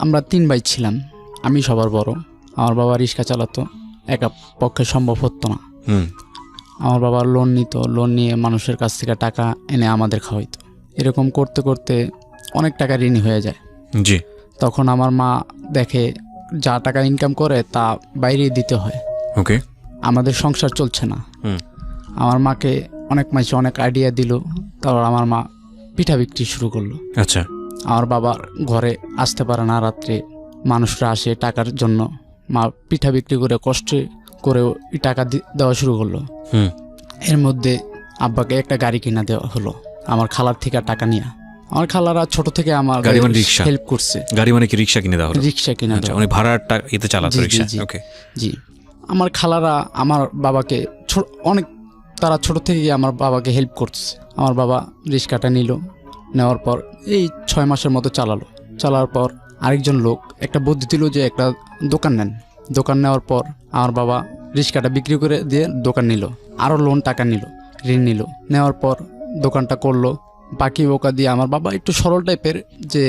আমরা 3 ভাই ছিলাম, আমি সবার বড়। আমার বাবা রিক্সা চালাতো, একা পক্ষে সম্ভব হতো না। আমার বাবা লোন নিত, লোন নিয়ে মানুষের কাছ থেকে টাকা এনে আমাদের খাওয়াইতো। এরকম করতে করতে অনেক টাকা ঋণী হয়ে যায়। জি। তখন আমার মা দেখে যা টাকা ইনকাম করে তা বাইরেই দিতে হয়। ওকে। আমাদের সংসার চলছে না। আমার মাকে অনেক মাসে অনেক আইডিয়া দিল, তারপর আমার মা পিঠা বিক্রি শুরু করলো। আচ্ছা। আমার বাবার ঘরে আসতে পারে না, রাত্রে মানুষরা আসে টাকার জন্য। মা পিঠা বিক্রি করে কষ্টে করে টাকা দেওয়া শুরু করলো। এর মধ্যে আব্বাকে একটা গাড়ি কিনা দেওয়া হলো আমার খালার থেকে টাকা নিয়ে। আমার খালারা ছোট থেকে আমার হেল্প করছে। গাড়ি মানে কি রিক্সা কিনে দেওয়া হলো? রিক্সা কিনা দেওয়া, মানে ভাড়ার টাকা এতে চালাতো রিক্সা। ওকে। জি। আমার খালারা আমার বাবাকে অনেক, তারা ছোট থেকে আমার বাবাকে হেল্প করছে। আমার বাবা রিক্সাটা নিল, নেওয়ার পর এই 6 মাসের মতো চালার পর আরেকজন লোক একটা বুদ্ধি দিল যে একটা দোকান নেন। দোকান নেওয়ার পর আমার বাবা রিক্সাটা বিক্রি করে দিয়ে দোকান নিল, আরও লোন টাকা নিল, ঋণ নিল। নেওয়ার পর দোকানটা করলো, বাকি বোকা দিয়ে আমার বাবা একটু সরল টাইপের, যে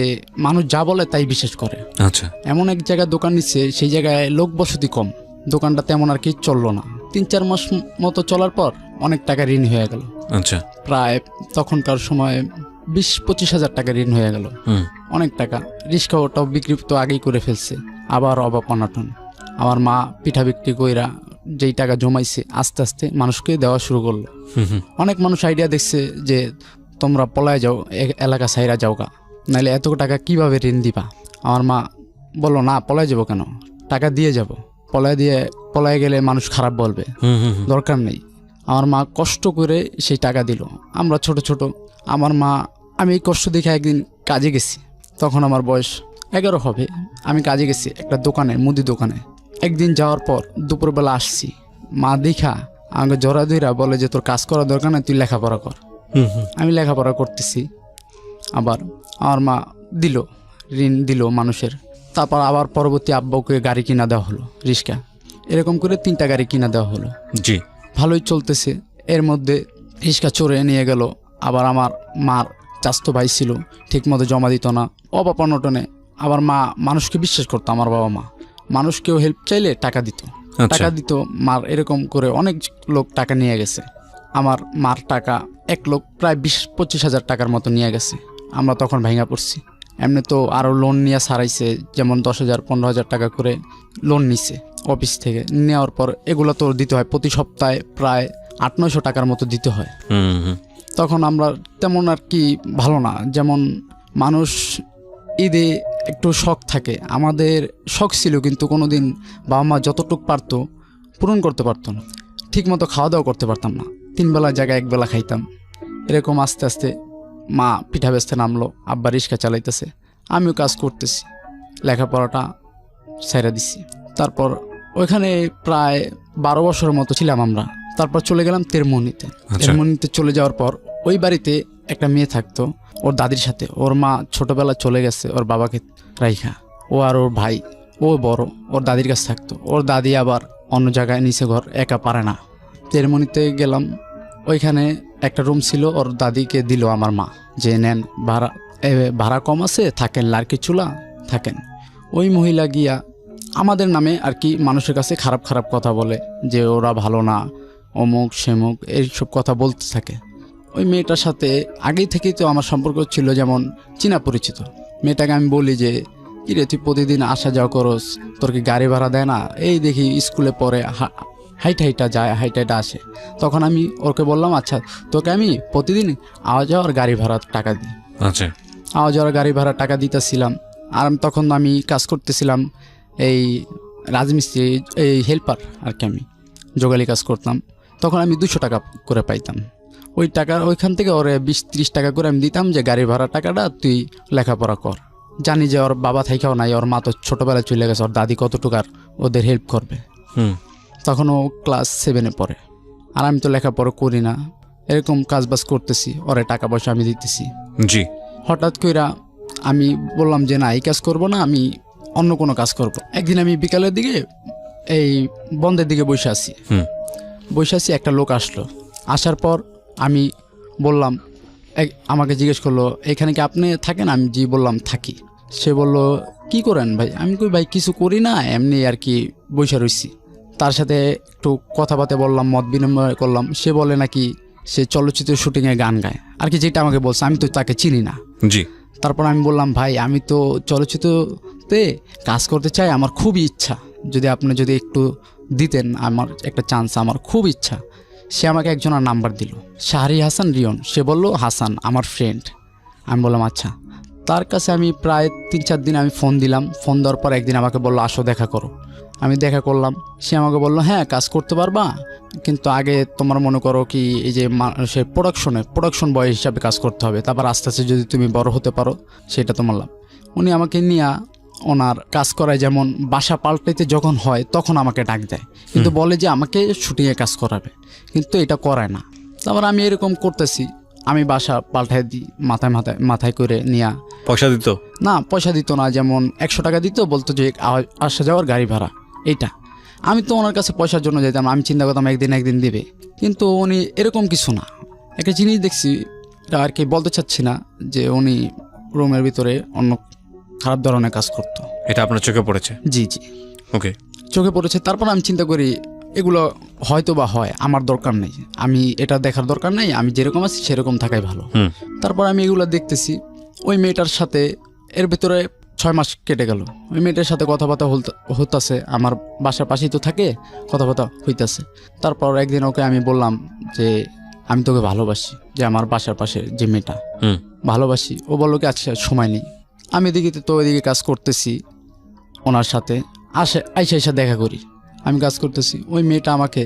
মানুষ যা বলে তাই বিশ্বাস করে। আচ্ছা। এমন এক জায়গায় দোকান নিচ্ছে, সেই জায়গায় লোক বসতি কম, দোকানটা তেমন আর কি চললো না। 3-4 মাস মতো চলার পর অনেক টাকা ঋণ হয়ে গেল। আচ্ছা। প্রায় তখনকার সময় 20-25 হাজার টাকা ঋণ হয়ে গেল। অনেক টাকা। রিক্সা ওটাও বিক্রি তো আগেই করে ফেলছে। আবার অভাব অনাটন। আমার মা পিঠা বিক্রি কইরা যেই টাকা জমাইছে আস্তে আস্তে মানুষকে দেওয়া শুরু করলো। অনেক মানুষ আইডিয়া দেখছে যে তোমরা পলায় যাও, এলাকা সাইরা যাওগা, নাহলে এত টাকা কিভাবে ঋণ দিবা। আমার মা বললো, না পলায় যাবো কেন, টাকা দিয়ে যাব। পলায় গেলে মানুষ খারাপ বলবে, দরকার নেই। আমার মা কষ্ট করে সেই টাকা দিল। আমরা ছোট ছোট, আমার মা, আমি এই কষ্ট দেখে একদিন কাজে গেছি, তখন আমার বয়স 11 হবে। আমি কাজে গেছি একটা দোকানে, মুদি দোকানে। একদিন যাওয়ার পর দুপুরবেলা আসছি, মা দেখা আমাকে জড়া ধইরা বলে যে তোর কাজ করার দরকার নেই, তুই লেখাপড়া কর। আমি লেখাপড়া করতেছি। আবার আমার মা দিল, ঋণ দিল মানুষের। তারপর আবার পরবর্তী আব্বাকে গাড়ি কিনা দেওয়া হলো, রিক্সা। এরকম করে 3টা গাড়ি কিনা দেওয়া হলো। জি। ভালোই চলতেছে। এর মধ্যে রিক্সা চড়ে নিয়ে গেল। আবার আমার মার চাস্তো ভাই ছিল, ঠিকমতো জমা দিত না, অভাব অনটনে। আবার মা মানুষকে বিশ্বাস করতো, আমার বাবা মা মানুষকেও হেল্প চাইলে টাকা দিত। টাকা দিত মার। এরকম করে অনেক লোক টাকা নিয়ে গেছে। আমার মার টাকা এক লোক প্রায় 20-25 হাজার টাকার মতো নিয়ে গেছে। আমরা তখন ভেঙে পড়ছি। এমনি তো আরও লোন নিয়ে সারাইছে, যেমন 10,000-15,000 টাকা করে লোন নিছে অফিস থেকে। নেওয়ার পর এগুলো তো দিতে হয়, প্রতি সপ্তাহে প্রায় 800-900 টাকার মতো দিতে হয়। তখন আমরা তেমন আর কি ভালো না, যেমন মানুষ ঈদে একটু শখ থাকে, আমাদের শখ ছিল, কিন্তু কোনো দিন বাবা মা যতটুকু পারতো পূরণ করতে পারতো না। ঠিকমতো খাওয়া দাওয়া করতে পারতাম না, 3 বেলার জায়গায় 1 বেলা খাইতাম। এরকম আস্তে আস্তে মা পিঠা বেচতে নামলো, আব্বা রিক্সা চালাইতেছে, আমিও কাজ করতেছি, লেখাপড়াটা ছেড়ে দিছি। তারপর ওইখানে প্রায় 12 বছরের মতো ছিলাম আমরা। তারপর চলে গেলাম তেরমনিতে। তেরমনিতে চলে যাওয়ার পর ওই বাড়িতে একটা মেয়ে থাকতো ওর দাদির সাথে। ওর মা ছোটবেলা চলে গেছে ওর বাবাকে রাইখা। ও আর ওর ভাই, ও বড়, ওর দাদির কাছে থাকতো। ওর দাদি আবার অন্য জায়গায় নিচে ঘর, একা পারে না। তেরমনিতে গেলাম, ওইখানে একটা রুম ছিল, ওর দাদিকে দিল আমার মা যে নেন, ভাড়া কম আছে, থাকেন, লার্কি চুলা থাকেন। ওই মহিলা গিয়া আমাদের নামে আর কি মানুষের কাছে খারাপ খারাপ কথা বলে, যে ওরা ভালো না, অমুক সেমুক, এইসব কথা বলতে থাকে। ওই মেয়েটার সাথে আগেই থেকেই তো আমার সম্পর্ক ছিল, যেমন চীনা পরিচিত। মেয়েটাকে আমি বলি যে কিরে তুই প্রতিদিন আসা যাওয়া করস, তোর কি গাড়ি ভাড়া দেয় না? এই দেখি স্কুলে পড়ে হাইটা যায়, হাইটা আসে। তখন আমি ওকে বললাম, আচ্ছা তোকে আমি প্রতিদিন আওয়া যাওয়ার গাড়ি ভাড়া টাকা দিই। আচ্ছা। আওয়া যাওয়ার গাড়ি ভাড়া টাকা দিতেছিলাম। আর তখন আমি কাজ করতেছিলাম এই রাজমিস্ত্রি, এই হেল্পার আর কি, আমি জোগালি কাজ করতাম। তখন আমি 200 টাকা করে পাইতাম। ওই টাকা ওইখান থেকে ওরে 20-30 টাকা করে আমি দিতাম, যে গাড়ি ভাড়া টাকাটা তুই লেখাপড়া কর। জানি যে ওর বাবা থাইকাও নাই, ওর মা তো ছোটোবেলায় চলে গেছে, ওর দাদি কতটুকু আর ওদের হেল্প করবে। তখন ও ক্লাস 7-এ পড়ে, আর আমি তো লেখাপড়া করি না। এরকম কাজবাজ করতেছি, ওরে টাকা পয়সা আমি দিতেছি। জি। হঠাৎ কইরা আমি বললাম যে না, এই কাজ করব না, আমি অন্য কোনো কাজ করব। একদিন আমি বিকালের দিকে এই বন্ধের দিকে বসে আছি, একটা লোক আসলো। আসার পর আমি বললাম, আমাকে জিজ্ঞেস করলো এখানে কি আপনি থাকেন? আমি জি বললাম থাকি। সে বলল কি করেন ভাই? আমি কই ভাই কিছু করি না, এমনি আর কি বসে রইছি। তার সাথে একটু কথাবার্তা বললাম, মত বিনিময় করলাম। সে বলে নাকি সে চলচ্চিত্র শুটিংয়ে গান গায় আর কি, যেটা আমাকে বলছে। আমি তো তাকে চিনি না। জি। তারপর আমি বললাম ভাই আমি তো চলচ্চিত্রতে কাজ করতে চাই, আমার খুবই ইচ্ছা, যদি আপনি যদি একটু দিতেন আমার একটা চান্স, আমার খুব ইচ্ছা। সে আমাকে একজনের নাম্বার দিল, শাহরি হাসান রিয়ন। সে বলল হাসান আমার ফ্রেন্ড। আমি বললাম আচ্ছা। তার কাছে আমি প্রায় 3-4 দিন আমি ফোন দিলাম। ফোন দেওয়ার পর একদিন আমাকে বললো আসো দেখা করো। আমি দেখা করলাম। সে আমাকে বললো হ্যাঁ কাজ করতে পারবা, কিন্তু আগে তোমার মনে করো কি এই যে সে প্রোডাকশন বয় হিসাবে কাজ করতে হবে, তারপর আস্তে আস্তে যদি তুমি বড় হতে পারো সেটা তোমার লাভ। উনি আমাকে নিয়ে ওনার কাজ করায়, যেমন বাসা পাল্টাইতে যখন হয় তখন আমাকে ডাক দেয়, কিন্তু বলে যে আমাকে শুটিংয়ে কাজ করাবে, কিন্তু এটা করায় না। তারপর আমি এরকম করতেছি, আমি বাসা পাল্টাই দিই, মাথায় করে নিয়ে। পয়সা দিত না, পয়সা দিত না, যেমন 100 টাকা দিত, বলতো যে আসা যাওয়ার গাড়ি ভাড়া এইটা। আমি তো ওনার কাছে পয়সার জন্য যেতাম, আমি চিন্তা করতাম একদিন দিবে, কিন্তু উনি এরকম কিছু না। একটা জিনিস দেখছি আর কি, বলতে চাচ্ছি না, যে উনি রুমের ভিতরে অন্য খারাপ ধরনের কাজ করতো। এটা আপনার চোখে পড়েছে? জি। ওকে, চোখে পড়েছে। তারপর আমি চিন্তা করি এগুলো হয়তো বা হয়, আমার দরকার নেই, আমি এটা দেখার দরকার নেই, আমি যেরকম আছি সেরকম থাকাই ভালো। তারপর আমি এগুলো দেখতেছি। ওই মেয়েটার সাথে এর ভিতরে 6 মাস কেটে গেল। ওই মেয়েটার সাথে কথাবার্তা হইতাছে, আমার বাসার পাশেই তো থাকে, কথাবার্তা হইতাছে। তারপর একদিন ওকে আমি বললাম যে আমি তোকে ভালোবাসি, যে আমার বাসার পাশে যে মেয়েটা ভালোবাসি। ও বললো কি আচ্ছা সময় নেই। আমি এদিকে তো ওইদিকে কাজ করতেছি, ওনার সাথে আইসা দেখা করি, আমি কাজ করতেছি। ওই মেয়েটা আমাকে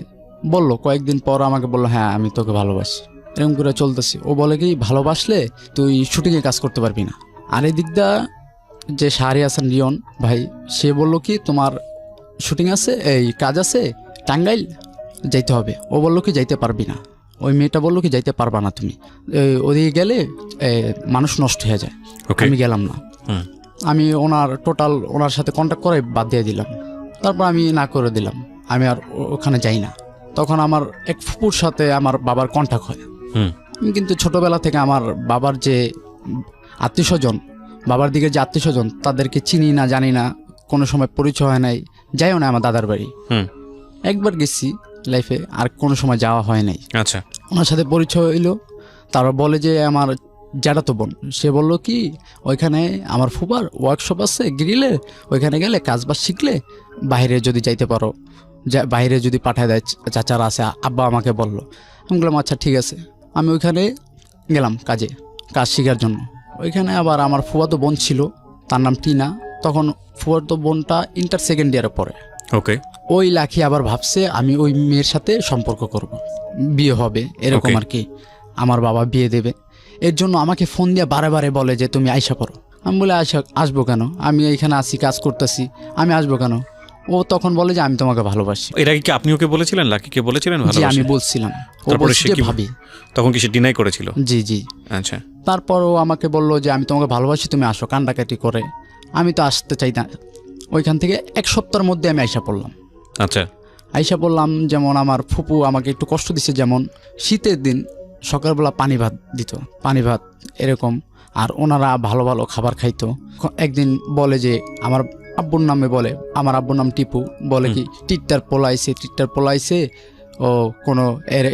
বলল কয়েকদিন পর, আমাকে বললো হ্যাঁ আমি তোকে ভালোবাসি। এরকম করে চলতেছি। ও বলে কি ভালোবাসলে তুই শুটিংয়ে কাজ করতে পারবি না। আর এই দিকটা যে শাহরি হাসান রিয়ন ভাই, সে বললো কি তোমার শুটিং আছে, এই কাজ আছে, টাঙ্গাইল যাইতে হবে। ও বললো কি যাইতে পারবি না। ওই মেয়েটা বললো কি যাইতে পারবা না তুমি, ওদিকে গেলে মানুষ নষ্ট হয়ে যায়। আমি গেলাম না। আমি ওনার সাথে কন্ট্যাক্ট করে বাদ দিয়ে দিলাম। তারপর আমি না করে দিলাম, আমি আর ওখানে যাই না। তখন আমার এক ফুপুর সাথে আমার বাবার কন্ট্যাক্ট হয়। কিন্তু ছোটবেলা থেকে আমার বাবার যে আত্মীয়স্বজন, বাবার দিকে যে আত্মীয়স্বজন, তাদেরকে চিনি না, জানি না, কোনো সময় পরিচয় হয় নাই, যাইও না আমার দাদার বাড়ি। একবার গেছি লাইফে, আর কোনো সময় যাওয়া হয় নাই। আচ্ছা, ওনার সাথে পরিচয় হইলো। তারপর বলে যে আমার জ্যাঠাতো বোন। সে বললো কি ওইখানে আমার ফুবার ওয়ার্কশপ আছে গ্রিলের, ওইখানে গেলে কাজবাজ শিখলে বাইরে যদি যাইতে পারো, বাইরে যদি পাঠায় দেয়, চাচারা আছে, আব্বা আমাকে বললো। আমি বললাম আচ্ছা ঠিক আছে। আমি ওইখানে গেলাম কাজ শেখার জন্য। ওইখানে আবার আমার ফুয়াতো বোন ছিল, তার নাম টিনা। তখন ফুয়াতো বোনটা ইন্টার সেকেন্ড ইয়ারে পড়ে। ওকে। ওই লাখি আবার ভাবছে আমি ওই মেয়ের সাথে সম্পর্ক করব, বিয়ে হবে এরকম আর কি, আমার বাবা বিয়ে দেবে। এর জন্য আমাকে ফোন দিয়ে বারে বলে যে তুমি আইসা পড়ো। আমি বলে আসবো কেন, আমি এইখানে আছি কাজ করতেছি, আমি আসবো কেন। ও তখন বলে যে আমি তোমাকে ভালোবাসি। এর আগে কি আপনি ওকে বলেছিলেন, লাকিকে বলেছিলেন ভালোবাসি? জি আমি বলছিলাম। ও বলছে যে ভাবি। তখন কি সে ডিনাই করেছিল? জি। আচ্ছা। তারপর ও আমাকে বললো যে আমি তোমাকে ভালোবাসি, তুমি আসো, কান্দাকাটি করে। আমি তো আসতে চাই না। ওইখান থেকে 1 সপ্তাহের মধ্যে আমি আইসা পড়লাম। আচ্ছা। আইসা পড়লাম। যেমন আমার ফুপু আমাকে একটু কষ্ট দিছে, যেমন শীতের দিন সকালবেলা পানি ভাত দিত, পানি ভাত এরকম। আর ওনারা ভালো ভালো খাবার খাইতো। একদিন বলে যে আমার আব্বুর নামে বলে, আমার আব্বুর নাম টিপু, বলে কি টিট্টার পোলাইছে ও কোনো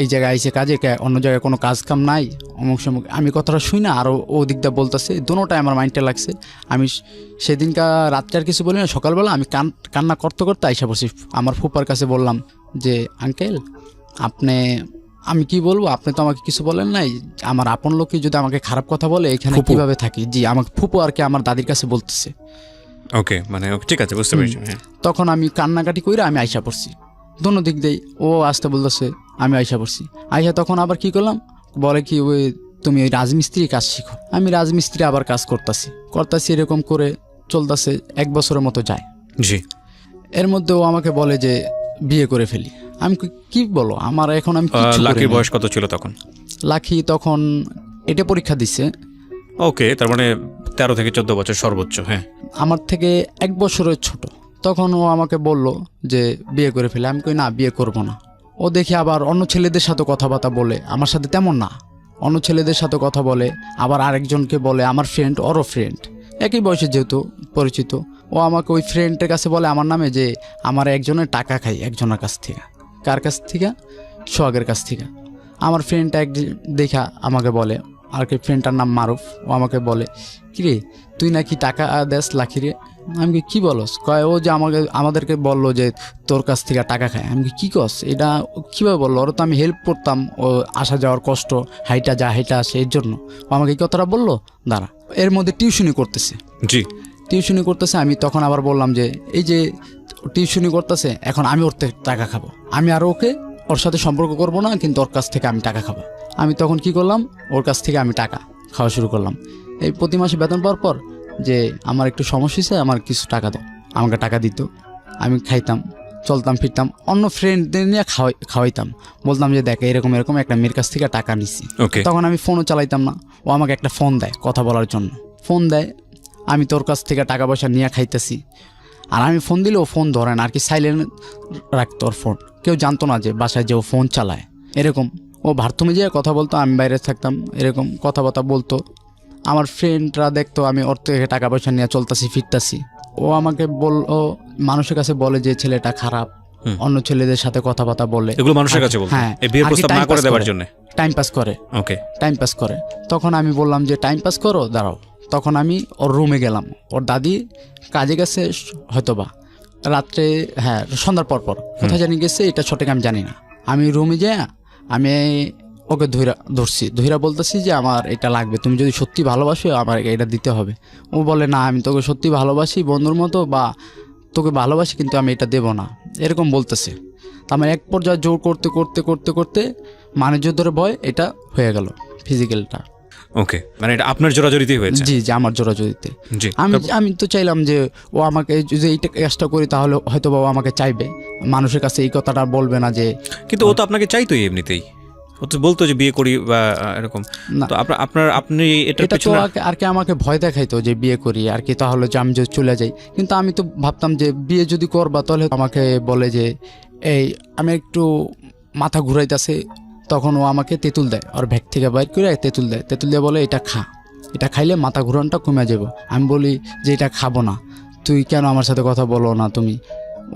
এই জায়গায় আইসে কাজে, অন্য জায়গায় কোনো কাজ কাম নাই অমুক সমুক। আমি কথাটা শুই না, আরও ও দিকটা বলতেছে, দুটোটাই আমার মাইন্ডটা লাগছে। আমি সেদিনকার রাত্রে আর কিছু বলি না, সকালবেলা আমি কান্না করতে আইসা বসি। আমার ফুপার কাছে বললাম যে আঙ্কেল আমি কি বলবো, আপনি তো আমাকে কিছু বলেন নাই, আমার আপন লোকই যদি আমাকে খারাপ কথা বলে এখানে কিভাবে থাকি। জি, আমাকে ফুপু আর কি আমার দাদির কাছে বলতেছে। ওকে, মানে ঠিক আছে, বুঝতে পেরেছি। তখন আমি কান্নাকাটি কইরা আমি আইসা পড়ছি, দোনো দিক দিয়ে ও আসতে বলতেছে, আমি আইসা পড়ছি। তখন আবার কি করলাম, বলে কি ওই তুমি ওই রাজমিস্ত্রি কাজ শিখো। আমি রাজমিস্ত্রি আবার কাজ করতেছি এরকম করে চলতেছে। 1 বছরের মতো যায়। জি। এর মধ্যে ও আমাকে বলে যে বিয়ে করে ফেলি। আমি কি বলো, আমার এখন আমি লাকির বয়স কত ছিল তখন? লাকি তখন এটা পরীক্ষা দিচ্ছে। ওকে, তার মানে 13 থেকে 14 বছর সর্বোচ্চ। হ্যাঁ, আমার থেকে 1 বছরের ছোট। তখন ও আমাকে বলল যে বিয়ে করে ফেলে। আমি কই না, বিয়ে করব না। ও দেখি আবার অন্য ছেলেদের সাথে কথাবার্তা বলে, আমার সাথে তেমন না, অন্য ছেলেদের সাথে কথা বলে, আবার আরেকজনকে বলে আমার ফ্রেন্ড, ওরও ফ্রেন্ড, একই বয়সে যেহেতু পরিচিত, ও আমাকে ওই ফ্রেন্ডের কাছে বলে আমার নামে যে আমার একজনের টাকা খাই একজনের কাছ থেকে। কার কাছ থেকে? সোহাগের কাছ থেকে। আমার ফ্রেন্ডটা একদিন দেখা আমাকে বলে, আর কি ফ্রেন্ডটার নাম মারুফ, ও আমাকে বলে কিরে তুই নাকি টাকা দেস লাখিরে। আমি কি বলস? কয় ও যে আমাদেরকে বললো যে তোর কাছ থেকে টাকা খায়। আমি কি কস? এটা কীভাবে বললো? ওরা তো আমি হেল্প করতাম, ও আসা যাওয়ার কষ্ট, হাইটা যা হাইটা আসে এর জন্য ও আমাকে এই কথাটা বললো। দাঁড়া, এর মধ্যে টিউশনি করতেছে। জি, টিউশনি করতেছে। আমি তখন আবার বললাম যে এই যে টিউশনি করতেছে, এখন আমি ওর থেকে টাকা খাবো, আমি আর ওর সাথে সম্পর্ক করব না, কিন্তু ওর কাছ থেকে আমি টাকা খাবো। আমি তখন কি করলাম, ওর কাছ থেকে আমি টাকা খাওয়া শুরু করলাম। এই প্রতি মাসে বেতন পাওয়ার পর যে আমার একটু সমস্যা হয়েছে, আমার কিছু টাকা দাও, আমাকে টাকা দিত, আমি খাইতাম, চলতাম ফিরতাম, অন্য ফ্রেন্ডদের নিয়ে খাওয়াইতাম। বলতাম যে দেখ এরকম এরকম একটা মেয়ের কাছ থেকে টাকা নিছি। তখন আমি ফোনও চালাইতাম না, ও আমাকে একটা ফোন দেয় কথা বলার জন্য। ফোন দেয়, আমি তোর কাছ থেকে টাকা পয়সা নিয়ে খাইতেছি, আর আমি ফোন দিলে ও ফোন ধরে না, আর কি সাইলেন্ট রাখতো ওর ফোন। কেউ জানতো না যে বাসায় যে ও ফোন চালায়। এরকম ও বাথরুমে যেয়ে কথা বলতো, আমি বাইরে থাকতাম, এরকম কথাবার্তা বলতো। আমার ফ্রেন্ডরা দেখতো আমি ওর থেকে টাকা পয়সা নিয়ে চলতেছি ফিরতাছি। ও আমাকে ও মানুষের কাছে বলে যে ছেলেটা খারাপ, অন্য ছেলেদের সাথে কথাবার্তা বলে, এগুলো মানুষের কাছে বলে। হ্যাঁ, এই বিয়ের প্রস্তাব না করে দেওয়ার জন্য টাইম পাস করে। ওকে, টাইম পাস করে। তখন আমি বললাম যে টাইম পাস করো, দাঁড়াও। তখন আমি ওর রুমে গেলাম, ওর দাদি কাজে গেছে হয়তোবা রাত্রে, হ্যাঁ সন্ধ্যার পর কোথায় জানি গেছে, এটা সঠিক আমি জানি না। আমি রুমে যাই, আমি ওকে ধইরা বলতেছি যে আমার এটা লাগবে, তুমি যদি সত্যি ভালোবাসো আমার এটা দিতে হবে। ও বলে না, আমি তোকে সত্যি ভালোবাসি বন্ধুর মতো, বা তোকে ভালোবাসি, কিন্তু আমি এটা দেবো না, এরকম বলতেছে। তা আমার এক পর্যায়ে জোর করতে করতে করতে করতে মানুষের ধরে ভয় এটা হয়ে গেল ফিজিক্যালটা। ওকে, মানে এটা আপনার জোরাজোরিতেই হয়েছে? জি, আমার জোরাজোরিতে। জি, আমি তো চাইলাম যে ও আমাকে যদি এইটা কাজটা করি তাহলে হয়তো বাবা আমাকে চাইবে, মানুষের কাছে এই কথাটা বলবে না যে। কিন্তু ও তো আপনাকে চাইতোই এমনিতেই, ও তো বলতো যে বিয়ে করি বা এরকম। তো আপনি এটা তো আর কি আমাকে ভয় দেখাইতো যে বিয়ে করি আর কি, তাহলে যে আমি যদি চলে যাই। কিন্তু আমি তো ভাবতাম যে বিয়ে যদি করবা তাহলে আমাকে বলে যে এই আমি একটু মাথা ঘুরাইতেছে, তখন ও আমাকে তেঁতুল দেয়, ওর ব্যাগ থেকে বাইর করে তেঁতুল দিয়ে বলে এটা খা, এটা খাইলে মাথা ঘুরানটা কমে যাবে। আমি বলি যে এটা খাবো না, তুই কেন আমার সাথে কথা বলো না তুমি?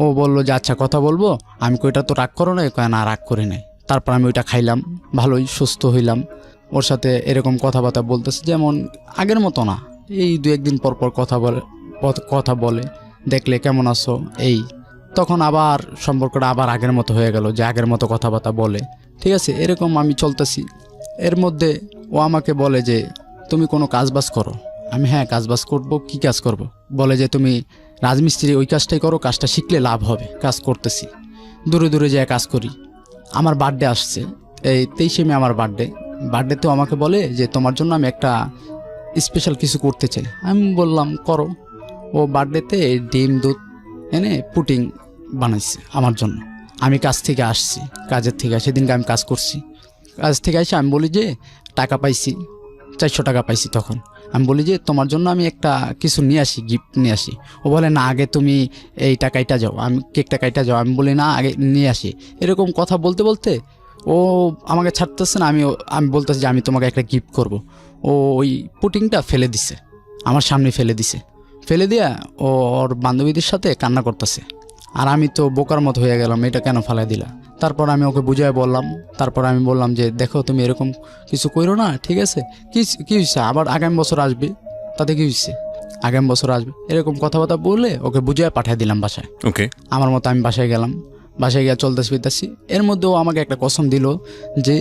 ও বললো যে আচ্ছা কথা বলবো। আমি কইটা তো রাগ করো না? কয় না, রাগ করে নাই। তারপর আমি ওইটা খাইলাম, ভালোই সুস্থ হইলাম। ওর সাথে এরকম কথাবার্তা বলতেছে, যেমন আগের মতো না, এই 2-1 দিন পর কথা বলে দেখলে কেমন আছো এই। তখন আবার সম্পর্কটা আবার আগের মতো হয়ে গেল, যে আগের মতো কথাবার্তা বলে। ঠিক আছে, এরকম আমি চলতেছি। এর মধ্যে ও আমাকে বলে যে তুমি কোনো কাজবাজ করো। আমি হ্যাঁ কাজবাজ করব। কি কাজ করব? বলে যে তুমি রাজমিস্ত্রি ওই কাজটাই করো, কাজটা শিখলে লাভ হবে। কাজ করতেছি, দূরে দূরে যেয়ে কাজ করি। আমার বার্থডে আসছে, এই 23শে মে আমার বার্থডেতেও আমাকে বলে যে তোমার জন্য আমি একটা স্পেশাল কিছু করতে চাই। আমি বললাম করো। ও বার্থডেতে ডিম দুধ এনে পুটিং বানাইছে আমার জন্য। আমি কাজ থেকে আসছি, কাজের থেকে সেদিনকে আমি কাজ করছি। কাজ থেকে এসে আমি বলি যে টাকা পাইছি, 400 টাকা পাইছি। তখন আমি বলি যে তোমার জন্য আমি একটা কিছু নিয়ে আসি, গিফট নিয়ে আসি। ও বলে না, আগে তুমি এই টাকাইটা যাও, আমি কেকটা কাইটা যাও। আমি বলি না, আগে নিয়ে আসি। এরকম কথা বলতে বলতে ও আমাকে ছাড়তেছে না। আমি বলতেছি যে আমি তোমাকে একটা গিফট করব। ও ওই পুটিংটা ফেলে দিছে, আমার সামনে ফেলে দিয়া ও ওর বান্ধবীদের সাথে কান্না করতেছে। আর আমি তো বোকার মতো হয়ে গেলাম, এটা কেন ফেলাই দিলা? তারপর আমি ওকে বুঝাই বললাম। তারপর আমি বললাম যে দেখো তুমি এরকম কিছু করো না, ঠিক আছে? কি হয়েছে, আবার আগামী বছর আসবে, তাতে কি হয়েছে, আগামী বছর আসবে। এরকম কথাবার্তা বলে ওকে বুঝাই পাঠিয়ে দিলাম বাসায়। ওকে, আমার মতো আমি বাসায় গেলাম। বাসায় গিয়ে চলতেছি ফিরতেছি। এর মধ্যেও আমাকে একটা কসম দিল যে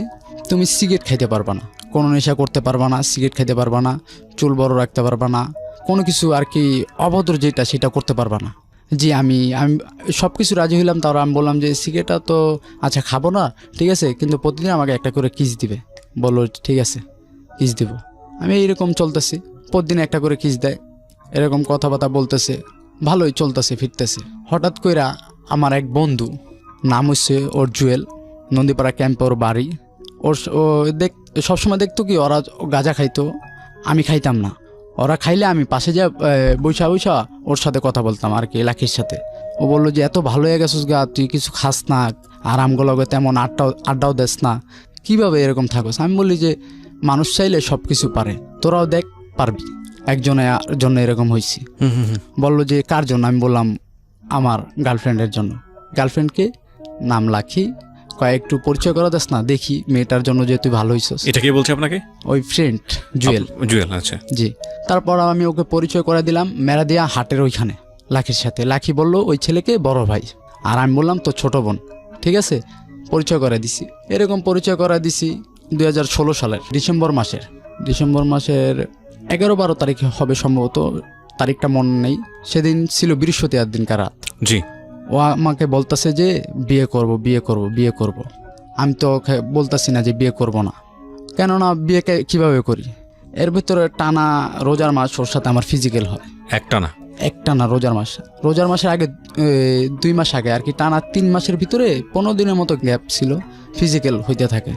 তুমি সিগারেট খাইতে পারবা না, কোনো নেশা করতে পারবা না, সিগারেট খাইতে পারবা না, চুল বড় রাখতে পারবা না, কোনো কিছু আর কি অভদ্র যেটা সেটা করতে পারবা না। জি, আমি সব কিছু রাজি হইলাম। তারপর আমি বললাম যে সিগারেটটা তো আচ্ছা খাবো না, ঠিক আছে, কিন্তু প্রতিদিন আমাকে একটা করে কিস দিবে। বললো ঠিক আছে কিস দিব। আমি এইরকম চলতেছি, প্রতিদিন একটা করে কিস দেয়। এরকম কথাবার্তা বলতেছে, ভালোই চলতেছে ফিরতেছে। হঠাৎ কইরা আমার এক বন্ধু, নাম হচ্ছে ওর জুয়েল, নন্দীপাড়া ক্যাম্পে ওর বাড়ি। ও সবসময় দেখতো কি ওরা গাঁজা খাইতো, আমি খাইতাম না। ওরা খাইলে আমি পাশে যা বৈশা ওর সাথে কথা বলতাম আর কি, লাখির সাথে। ও বললো যে এত ভালো হয়ে গেছিস গা, তুই কিছু খাস না, আরামগুলোকে তেমন আড্ডাও দেস না, কীভাবে এরকম থাকোস? আমি বলি যে মানুষ চাইলে সব কিছু পারে, তোরাও দেখ পারবি। একজনের জন্য এরকম হয়েছি। বললো যে কার জন্য? আমি বললাম আমার গার্লফ্রেন্ডের জন্য। গার্লফ্রেন্ডকে নাম লাখি, একটু পরিচয় করা যাস না, দেখি মেয়েটার জন্য যে তুই ভালো হইছিস। এটা কে বলছে আপনাকে? ওই ফ্রেন্ড জুয়েল। জুয়েল, আচ্ছা জি। তারপর আমি ওকে পরিচয় করে দিলাম মেরাদিয়া হাটের ওইখানে লাখির সাথে। লাখি বলল ওই ছেলেকে বড় ভাই, আর আমি বললাম তো ছোট বোন। ঠিক আছে, পরিচয় করে দিছি। এরকম পরিচয় করে দিছি 2016 সালের ডিসেম্বর মাসের 11-12 তারিখে হবে সম্ভবত, তারিখটা মনে নেই। সেদিন ছিল বৃহস্পতিবার দিনকার রাত। জি। ও আমাকে বলতেছে যে বিয়ে করব। আমি তো ওকে বলতেছি না যে বিয়ে করব না, কেননা বিয়েকে কিভাবে করি। এর ভিতরে টানা রোজার মাস ওর সাথে আমার ফিজিক্যাল হয়। একটা না রোজার মাসের আগে 2 মাস আগে আর কি, টানা 3 মাসের ভিতরে 15 দিনের মতো গ্যাপ ছিল, ফিজিক্যাল হইতে থাকে।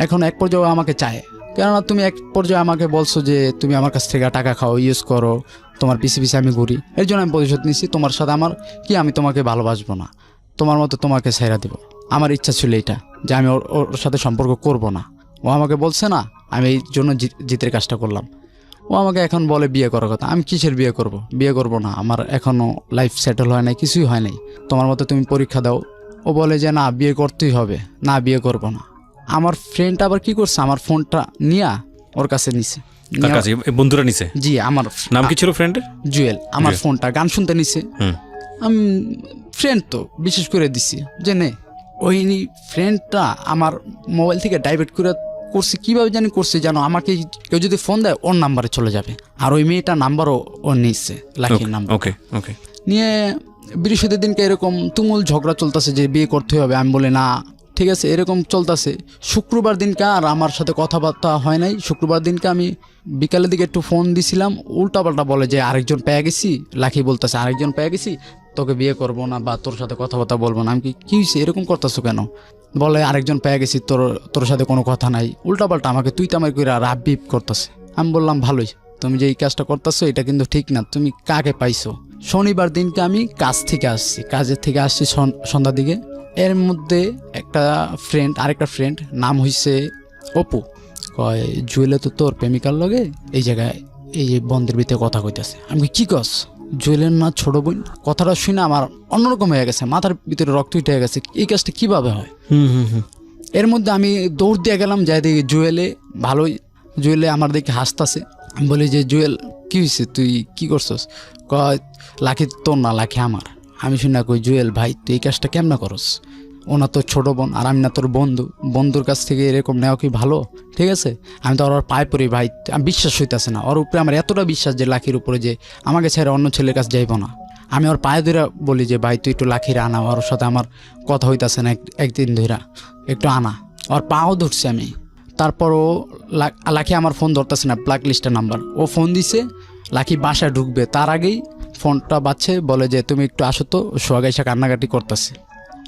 এখন এক পর্যায়ে আমাকে চায়, কেননা তুমি এক পর্যায়ে আমাকে বলছো যে তুমি আমার কাছ থেকে টাকা খাও, ইউজ করো, তোমার পিছে আমি ঘুরি। এর জন্য আমি প্রতিশোধ নিচ্ছি। তোমার সাথে আমার কি, আমি তোমাকে ভালোবাসবো না, তোমার মতো তোমাকে ছেড়ে দেব। আমার ইচ্ছা ছিল এটা, যে আমি ওর সাথে সম্পর্ক করব না। ও আমাকে বলছে না, আমি এই জন্য জিতের কাজটা করলাম। ও আমাকে এখন বলে বিয়ে করার কথা। আমি কিসের বিয়ে করব না, আমার এখনও লাইফ সেটেল হয় নাই, কিছুই হয় নাই, তোমার মতো তুমি পরীক্ষা দাও। ও বলে যে না, বিয়ে করতেই হবে, না বিয়ে করব না। আমার ফ্রেন্ড আবার কি করছে, আমার ফোনটা নিয়ে ওর কাছে নিছে। বন্ধুরা নিছে? জি। আমার নাম কি ছিল ফ্রেন্ডের? জুয়েল। আমার ফোনটা গান শুনতে নিছে। আমি ফ্রেন্ড তো বিশেষ করে দিছি যে নে। ওই ফ্রেন্ডটা আমার মোবাইল থেকে ডাইভার্ট করছে, কীভাবে করছে জানো, আমাকে কেউ যদি ফোন দেয় ওর নাম্বারে চলে যাবে, আর ওই মেয়েটার নাম্বারও ও নিচ্ছে, লাখির নাম্বার। ওকে। নিয়ে বৃহস্পতির দিনকে এরকম তুমুল ঝগড়া চলতেছে যে বিয়ে করতে হবে। আমি বলি না, ঠিক আছে, এরকম চলতেছে। শুক্রবার দিনকে আর আমার সাথে কথাবার্তা হয় নাই। শুক্রবার দিনকে আমি বিকালের দিকে একটু ফোন দিছিলাম, উল্টাপাল্টা বলে যে আরেকজন পেয়ে গেছি। লাখি বলতেছে আরেকজন পেয়ে গেছি, তোকে বিয়ে করবো না বা তোর সাথে কথাবার্তা বলবো না। আমি কি হয়েছে, এরকম করতেছো কেন? বলে আরেকজন পেয়ে গেছি, তোর সাথে কোনো কথা নাই। উল্টাপাল্টা আমাকে তুই তামাই করে রাব বিপ করতেছে। আমি বললাম ভালোই, তুমি যে এই কাজটা করতেছো এটা কিন্তু ঠিক না, তুমি কাকে পাইছো? শনিবার দিনকে আমি কাজের থেকে আসছি সন্ধ্যার দিকে। এর মধ্যে আরেকটা ফ্রেন্ড নাম হইছে অপু, কয় জুয়েলে তো তোর প্রেমিকার লগে এই জায়গায় এই যে বন্ধের ভিতরে কথা কইতেছে। আমি কি কস? জুয়েলের না ছোট বোন? কথাটা শুনে আমার অন্যরকম হয়ে গেছে, মাথার ভিতরে রক্ত উঠে গেছে, এই কাজটা কিভাবে হয়। এর মধ্যে আমি দৌড় দিয়ে গেলাম, যাই দেখি জুয়েলে আমার দিকে হাসতেছে। আমি বলি যে জুয়েল কি হয়েছে, তুই কি করছস? কয় লাখি তোর না, লাখি আমার। আমি শুনে কই জুয়েল ভাই তুই এই কাজটা কেমন করস? ও না তোর ছোটো বোন আর আমি না তোর বন্ধুর কাছ থেকে এরকম নেওয়া কি ভালো? ঠিক আছে, আমি তো ওর পায়ে পড়ি ভাই, আমি বিশ্বাস হইতেছে না। ওর উপরে আমার এতটা বিশ্বাস যে লাখির উপরে যে আমাকে ছেড়ে অন্য ছেলের কাছে যাইব না। আমি ওর পায়ে ধরে বলি যে ভাই তুই একটু লাখির আনা, ওর সাথে আমার কথা হইতেছে না একদিন ধরে, একটু আনা। ওর পাও ধরছি আমি। তারপরও লাখি আমার ফোন ধরতেছে না, ব্ল্যাক লিস্টের নাম্বার। ও ফোন দিছে, লাখি বাসায় ঢুকবে তার আগেই ফোনটা বাজছে, বলে যে তুমি একটু আসো তো, সোহাগ এসে কান্নাকাটি করতেছে।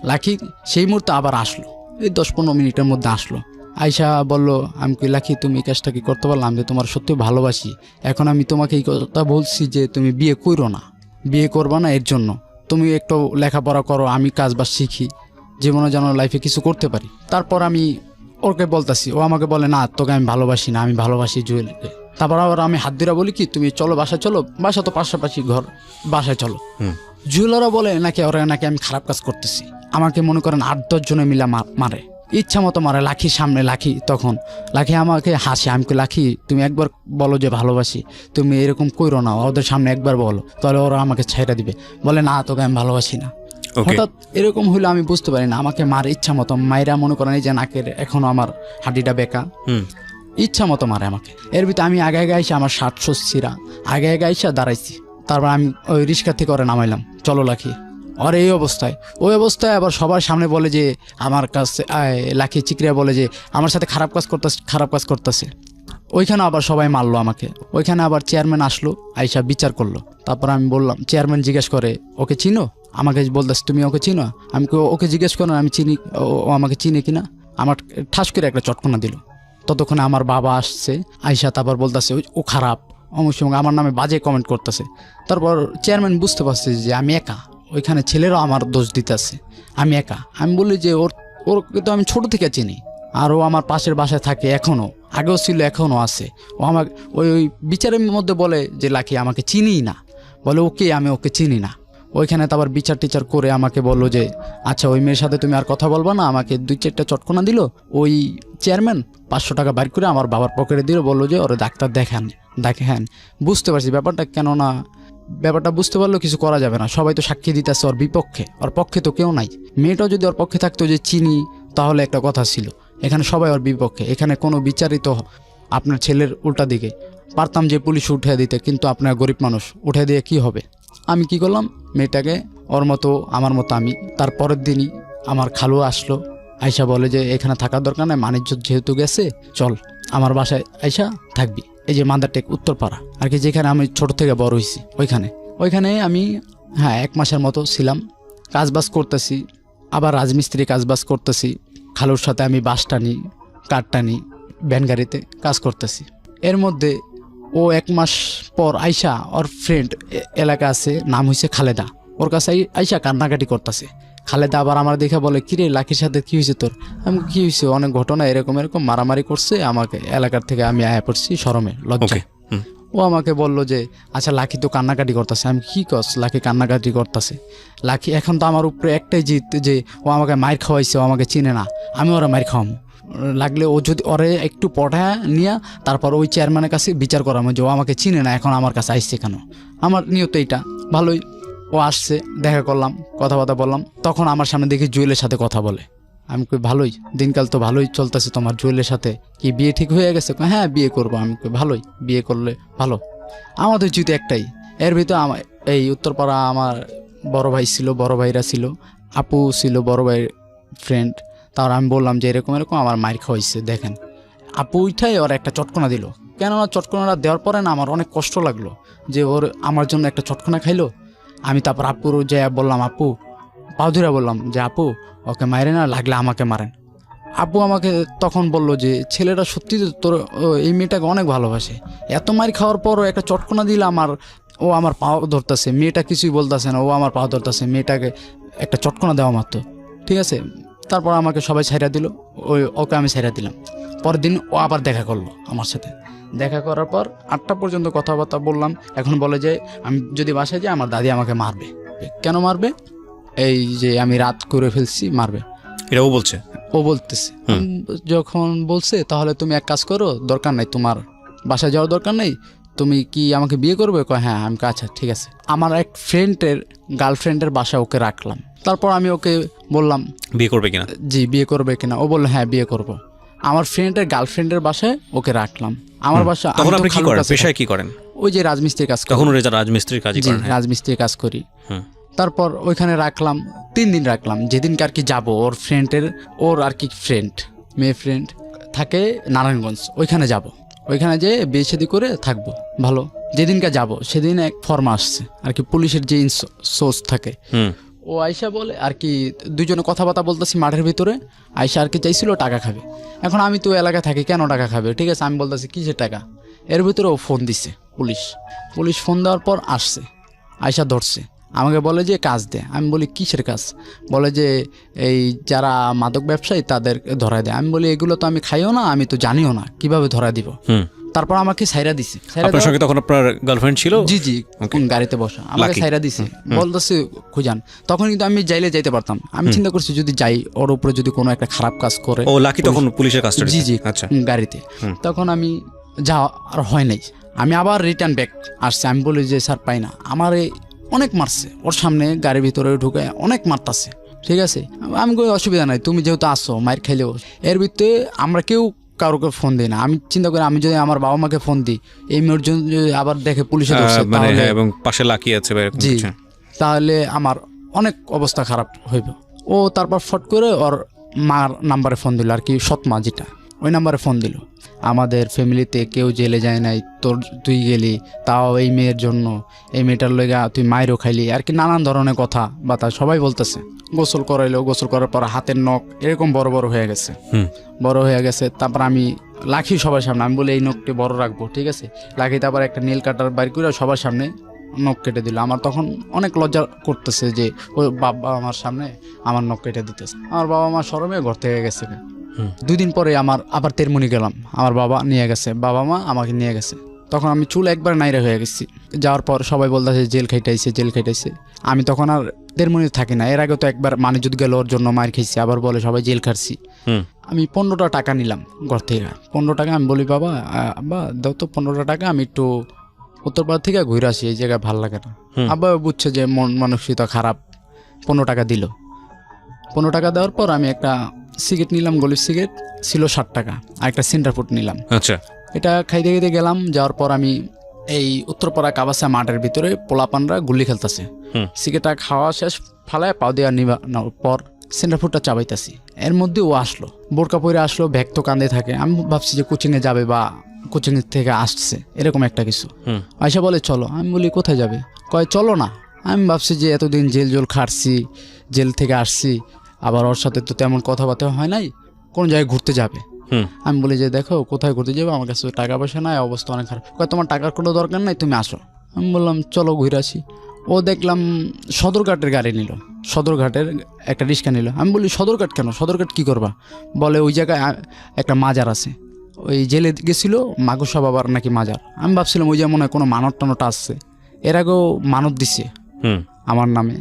লাখি সেই মুহূর্তে আবার আসলো, এই 10-15 মিনিটের মধ্যে আসলো। আয়শা বলল, আমি কি লাখি তুমি এই কাজটা কি করতে পারলাম, যে তোমার সত্যি ভালোবাসি, এখন আমি তোমাকে এই কথা বলছি যে তুমি বিয়ে করো না, বিয়ে করবা না, এর জন্য তুমি একটু লেখাপড়া করো, আমি কাজবাজ শিখি, জীবনে যেন লাইফে কিছু করতে পারি। তারপর আমি ওকে বলতাছি, ও আমাকে বলে না তোকে আমি ভালোবাসি না, আমি ভালোবাসি জুয়েলকে। তারপর আবার আমি হাত ধরে বলি কি তুমি চলো বাসায় চলো, বাসা তো পাশাপাশি ঘর, বাসায় চলো। জুয়েলারা বলে নাকি ওরা নাকি আমি খারাপ কাজ করতেছি, আমাকে মনে করেন 8-10 জনে মিলা মারে, ইচ্ছা মতো মারে। লাখির সামনে লাখি আমাকে হাসে। আমি লাখি তুমি একবার বলো যে ভালোবাসি, তুমি এরকম কইরো না, ওদের সামনে একবার বলো, তাহলে ওরা আমাকে ছেড়ে দিবে। বলে না তোকে আমি ভালোবাসি না। হঠাৎ এরকম হইলে আমি বুঝতে পারি না, আমাকে মারে ইচ্ছা মতো। মায়েরা মনে করেন এই যে নাকের এখনো আমার হাঁটিটা বেঁকা, ইচ্ছা মতো মারে আমাকে। এর ভিতরে আমি আগে আইসা আমার শার্ট সচ্ছিরা আগে আইসা দাঁড়াইছি। তারপর আমি ওই রিক্সা থেকে ওরা নামাইলাম, চলো লাখি। আর ওই অবস্থায় আবার সবার সামনে বলে যে আমার কাছে লাখি চিকরিয়া বলে যে আমার সাথে খারাপ কাজ করতেছে। ওইখানে আবার সবাই মারলো আমাকে। ওইখানে আবার চেয়ারম্যান আসলো, আইসা বিচার করলো। তারপর আমি বললাম, চেয়ারম্যান জিজ্ঞেস করে ওকে চিনো? আমাকে বলতেছে তুমি ওকে চিনো? আমি ওকে জিজ্ঞেস করো আমি চিনি, ও আমাকে চিনে কিনা। আমার ঠাস করে একটা চটকনা দিল। ততক্ষণে আমার বাবা আসছে, আইসা তারপর বলতেছে ও খারাপ, অমুক সময় আমার নামে বাজে কমেন্ট করতেছে। তারপর চেয়ারম্যান বুঝতে পারছে যে আমি একা, ওইখানে ছেলেরাও আমার দোষ দিতেছে, আমি একা। আমি বলি যে ওরকে তো আমি ছোট থেকে চিনি, আর ও আমার পাশের বাসায় থাকে এখনও, আগেও ছিল, এখনও আছে। ও আমাকে ওই বিচারের মধ্যে বলে যে লাকি আমাকে চিনিই না, বলে ওকে আমি ওকে চিনি না। ওইখানে তো আবার বিচার টিচার করে আমাকে বললো যে আচ্ছা ওই মেয়ের সাথে তুমি আর কথা বলবা না। আমাকে 2-4টা চটকনা দিল ওই চেয়ারম্যান, 500 টাকা বাইর করে আমার বাবার পকেটে দিল, বললো যে ওরে ডাক্তার দেখেন। বুঝতে পারছি ব্যাপারটা, কেননা ব্যাপারটা বুঝতে পারলেও কিছু করা যাবে না, সবাই তো সাক্ষী দিতেছে ওর বিপক্ষে, ওর পক্ষে তো কেউ নাই। মেয়েটাও যদি ওর পক্ষে থাকতো যে চিনি, তাহলে একটা কথা ছিল। এখানে সবাই ওর বিপক্ষে, এখানে কোনো বিচারিত আপনার ছেলের উল্টা দিকে পারতাম যে পুলিশ উঠে দিতে, কিন্তু আপনার গরিব মানুষ উঠে দিয়ে কি হবে। আমি কি করলাম, মেয়েটাকে ওর মতো আমার মতো আমি, তার পরের দিনই আমার খালু আসলো, আয়সা বলে যে এখানে থাকার দরকার নাই, মানিজ্জত যেহেতু গেছে চল আমার বাসায় আয়সা থাকবি। এই যে মাদারটেক উত্তরপাড়া আর কি, যেখানে আমি ছোট থেকে বড় হয়েছি, ওইখানে আমি 1 মাসের মতো ছিলাম। কাজবাজ করতেছি, আবার রাজমিস্ত্রি কাজবাজ করতেছি। খালুর সাথে আমি বাস টানি, কাঠ টানি, ভ্যান গাড়িতে কাজ করতেছি। এর মধ্যে ও 1 মাস পর আয়সা, ওর ফ্রেন্ড এলাকা আছে, নাম হয়েছে খালেদা, ওর কাছে আয়সা কান্নাকাটি করতেছে। খালেদা আবার আমার দেখে বলে কিরে লাকির সাথে কি হয়েছে তোর? আমি কি হয়েছে, অনেক ঘটনা, এরকম মারামারি করছে আমাকে এলাকার থেকে, আমি আয়া পড়ছি শরমে লজ্জায়। ও আমাকে বললো যে আচ্ছা লাকি তো কান্নাকাটি করতেছে। আমি কি কস, লাকি কান্নাকাটি করতেছে? লাকি এখন তো আমার উপরে একটাই জিত যে ও আমাকে মায়ের খাওয়াইছে, ও আমাকে চিনে না, আমি ওরা মায়ের খাওয়াবো। লাগলে ও যদি ওরে একটু পঠায় নিয়ে তারপর ওই চেয়ারম্যানের কাছে বিচার করামো যে ও আমাকে চিনে না, এখন আমার কাছে আসছে কেন। আমার নিয়ত এইটা ভালোই। ও আসছে, দেখা করলাম, কথাবার্তা বললাম। তখন আমার সামনে দেখি জুয়েলের সাথে কথা বলে। আমি কই ভালোই, দিনকাল তো ভালোই চলতেছে তোমার, জুয়েলের সাথে কি বিয়ে ঠিক হয়ে গেছে? হ্যাঁ বিয়ে করবো। আমি কই ভালোই, বিয়ে করলে ভালো। আমাদের জিত একটাই, এর ভিতরে আমার এই উত্তরপাড়া আমার বড় ভাই ছিল, বড় ভাইরা ছিল, আপু ছিল বড় ভাইয়ের ফ্রেন্ড। তার আমি বললাম যে এরকম আমার মায়ের খাওয়াইছে দেখেন। আপু উঠাই ওর একটা চটকনা দিল। কেননা চটকনাটা দেওয়ার পরে না আমার অনেক কষ্ট লাগলো যে ওর আমার জন্য একটা চটকনা খাইলো। আমি তারপর আপুর যে বললাম, আপু পাও ধরে বললাম যে আপু ওকে মারে না, লাগলে আমাকে মারেন। আপু আমাকে তখন বলল যে ছেলেটা সত্যি তো তোর এই মেয়েটাকে অনেক ভালোবাসে, এত মার খাওয়ার পরও একটা চটকনা দিলে ও আমার পাও ধরতেছে, মেয়েটা কিছুই বলতেছে না, ও আমার পাও ধরতেছে, মেয়েটাকে একটা চটকনা দেওয়া মাত্র, ঠিক আছে। তারপর আমাকে সবাই ছাইরা দিল, ওকে আমি ছাইরা দিলাম। পরের দিন ও আবার দেখা করলো আমার সাথে। দেখা করার পর 8টা পর্যন্ত কথাবার্তা বললাম। এখন বলে যে আমি যদি বাসায় যাই আমার দাদি আমাকে মারবে। কেন মারবে? এই যে আমি রাত করে ফেলছি, মারবে। এটাও বলছে? ও বলতেছে। যখন বলছে তাহলে তুমি এক কাজ করো, দরকার নাই তোমার বাসায় যাওয়ার দরকার নেই, তুমি কি আমাকে বিয়ে করবে? হ্যাঁ। আমি আচ্ছা ঠিক আছে। আমার এক ফ্রেন্ডের গার্লফ্রেন্ডের বাসায় ওকে রাখলাম। তারপর আমি ওকে বললাম বিয়ে করবে কিনা। জি বিয়ে করবে কিনা। ও বললো হ্যাঁ বিয়ে করব। আমার ফ্রেন্ডের গার্লফ্রেন্ডের বাসায় ওকে রাখলাম। আমার বাসা। তখন আপনি কি করেন, পেশায় কি করেন? ওই যে রাজমিস্ত্রির কাজ করি। তখন রাজমিস্ত্রির কাজ করেন? রাজমিস্ত্রির কাজ করি। তারপর ওইখানে রাখলাম 3 দিন রাখলাম। যেদিনকে আর কি যাবো, ওর আর কি ফ্রেন্ড, মেয়ে ফ্রেন্ড থাকে নারায়ণগঞ্জ, ওইখানে যাব। ওইখানে যে বিয়ে শাদী করে থাকবো ভালো। যেদিনকে যাব সেদিন এক ফর্মা আসছে আর কি, পুলিশের যে সোর্স থাকে। ও আয়সা বলে আর কি, দুজনে কথাবার্তা বলতেছি মাঠের ভিতরে। আয়সা আর কি চাইছিল টাকা খাবে। এখন আমি তো এলাকায় থাকি, কেন টাকা খাবে? ঠিক আছে, আমি বলতেছি কিসের টাকা। এর ভিতরে ও ফোন দিছে, পুলিশ ফোন দেওয়ার পর আসছে, আয়সা ধরছে, আমাকে বলে যে কাজ দে। আমি বলি কিসের কাজ? বলে যে এই যারা মাদক ব্যবসায়ী তাদের ধরায় দেয়। আমি বলি এগুলো তো আমি খাইও না, আমি তো জানিও না, কিভাবে ধরা দিব। তারপর আমাকে সাইরা দিছে। আপনার সঙ্গে তখন আপনার গার্লফ্রেন্ড ছিল? জি গাড়িতে বসা, আমাকে সাইরা দিছে, বলতেছে খুঁজান। তখন কিন্তু আমি যাইলে যাইতে পারতাম। আমি চিন্তা করছি যদি যাই, ওর উপরে যদি কোনো একটা খারাপ কাজ করে। ও লাকি তখন পুলিশের কাস্টডি? জি আচ্ছা গাড়িতে। তখন আমি যাওয়া আর হয় নাই, আমি আবার রিটার্ন ব্যাক আসছে। আমি বলি যে স্যার পাই না, আমার অনেক মারছে, ওর সামনে গাড়ির ভিতরে ঢুকে অনেক মারতাছে, ঠিক আছে। আমি কোনো অসুবিধা নাই, তুমি যেহেতু আসো মায়ের খাইলেও। এর ভিতরে আমরা কেউ কারোকে ফোন দিই না। আমি চিন্তা করি আমি যদি আমার বাবা মাকে ফোন দিই, এই মেয়ের জন্য আবার দেখে পুলিশে ধরছে তাহলে, এবং পাশে লাকি আছে জি, তাহলে আমার অনেক অবস্থা খারাপ হইব। ও তারপর ফট করে ওর মার নাম্বারে ফোন দিল আর কি, সৎমা যেটা, ওই নাম্বারে ফোন দিল। আমাদের ফ্যামিলিতে কেউ জেলে যায় নাই, তুই গেলি তাও এই মেয়ের জন্য, এই মেয়েটার লেগা তুই মায়েরও খাইলি আর কি, নানান ধরনের কথা বাতা সবাই বলতেছে। গোসল করাইলো, গোসল করার পর হাতের নখ এরকম বড় হয়ে গেছে। তারপর আমি লাখি সবার সামনে, আমি বলি এই নখটি বড় রাখবো, ঠিক আছে। লাখি তারপর একটা নীল কাটার বাইর করে সবার সামনে নখ কেটে দিল। আমার তখন অনেক লজ্জা করতেছে যে ওই বাবা আমার সামনে আমার নখ কেটে দিতেছে। আমার বাবা মা শরমে ঘর থেকে গেছে। 2 দিন পরে আমার আবার তেরমুনি গেলাম, আমার বাবা নিয়ে গেছে, বাবা মা আমাকে নিয়ে গেছে। তখন আমি চুল একবার নাইরা হয়ে গেছি। যাওয়ার পর সবাই বলতেছে জেল খাইটাইছে। আমি তখন আর তেরমুনিতে থাকি না। এর আগে তো একবার মানিজুত গেল, ওর জন্য মার খাইছি, আবার বলে সবাই জেল খাচ্ছি। আমি 15টা টাকা নিলাম ঘর থেকে। 15 টাকা আমি বলি বাবা দাও তো 15টা টাকা, আমি একটু উত্তরপাড়া থেকে ঘুরে আসি, এই জায়গায় ভালো লাগে না। আব্বা বুঝছে যে মন মানসিকতা খারাপ, 15 টাকা দিল। 15 টাকা দেওয়ার পর আমি একটা সিগারেট নিলাম, গলির সিগারেট ছিল 60 টাকা, আর একটা সেন্টার ফুড নিলাম। আচ্ছা, এটা খাইতে গেলাম। যাওয়ার পর আমি এই উত্তরপাড়া কাবাসা মাঠের ভিতরে পোলাপানরা গুল্লি খেলতেছে। সিগারেটটা খাওয়া শেষ, ফালায় পাও দেওয়া নিবার পর সেন্টার ফুডটা চাবাইতেছি। এর মধ্যে ও আসলো, বোরকা পরে আসলো, ব্যাগ তো কাঁধে থাকে। আমি ভাবছি যে কোচিংয়ে যাবে বা কোচিং থেকে আসছে এরকম একটা কিছু। আয়সা বলে চলো। আমি বলি কোথায় যাবে? কয় চলো না। আমি ভাবছি যে এতদিন জেল খাটছি, জেল থেকে আসছি, আবার ওর সাথে তো তেমন কথাবার্তা হয় নাই, কোন জায়গায় ঘুরতে যাবে। আমি বলি যে দেখো কোথায় ঘুরতে যাবো, আমার কাছে টাকা পয়সা নাই, অবস্থা অনেক খারাপ। কয় তোমার টাকার কোনো দরকার নাই, তুমি আসো। আমি বললাম চলো ঘুরে আসি। ও দেখলাম সদরঘাটের গাড়ি নিল, সদরঘাটের একটা রিক্সা নিল। আমি বলি সদরঘাট কেন? সদরঘাট কী করবা? বলে ওই জায়গায় একটা মাজার আছে, ওই জেলে গেছিল মাগুসা বাবার নাকি মাজার। আমি ভাবছিলাম ওই যে মনে হয় কোনো মানত টানটা আসছে, এর আগেও মানত দিছে আমার নামে,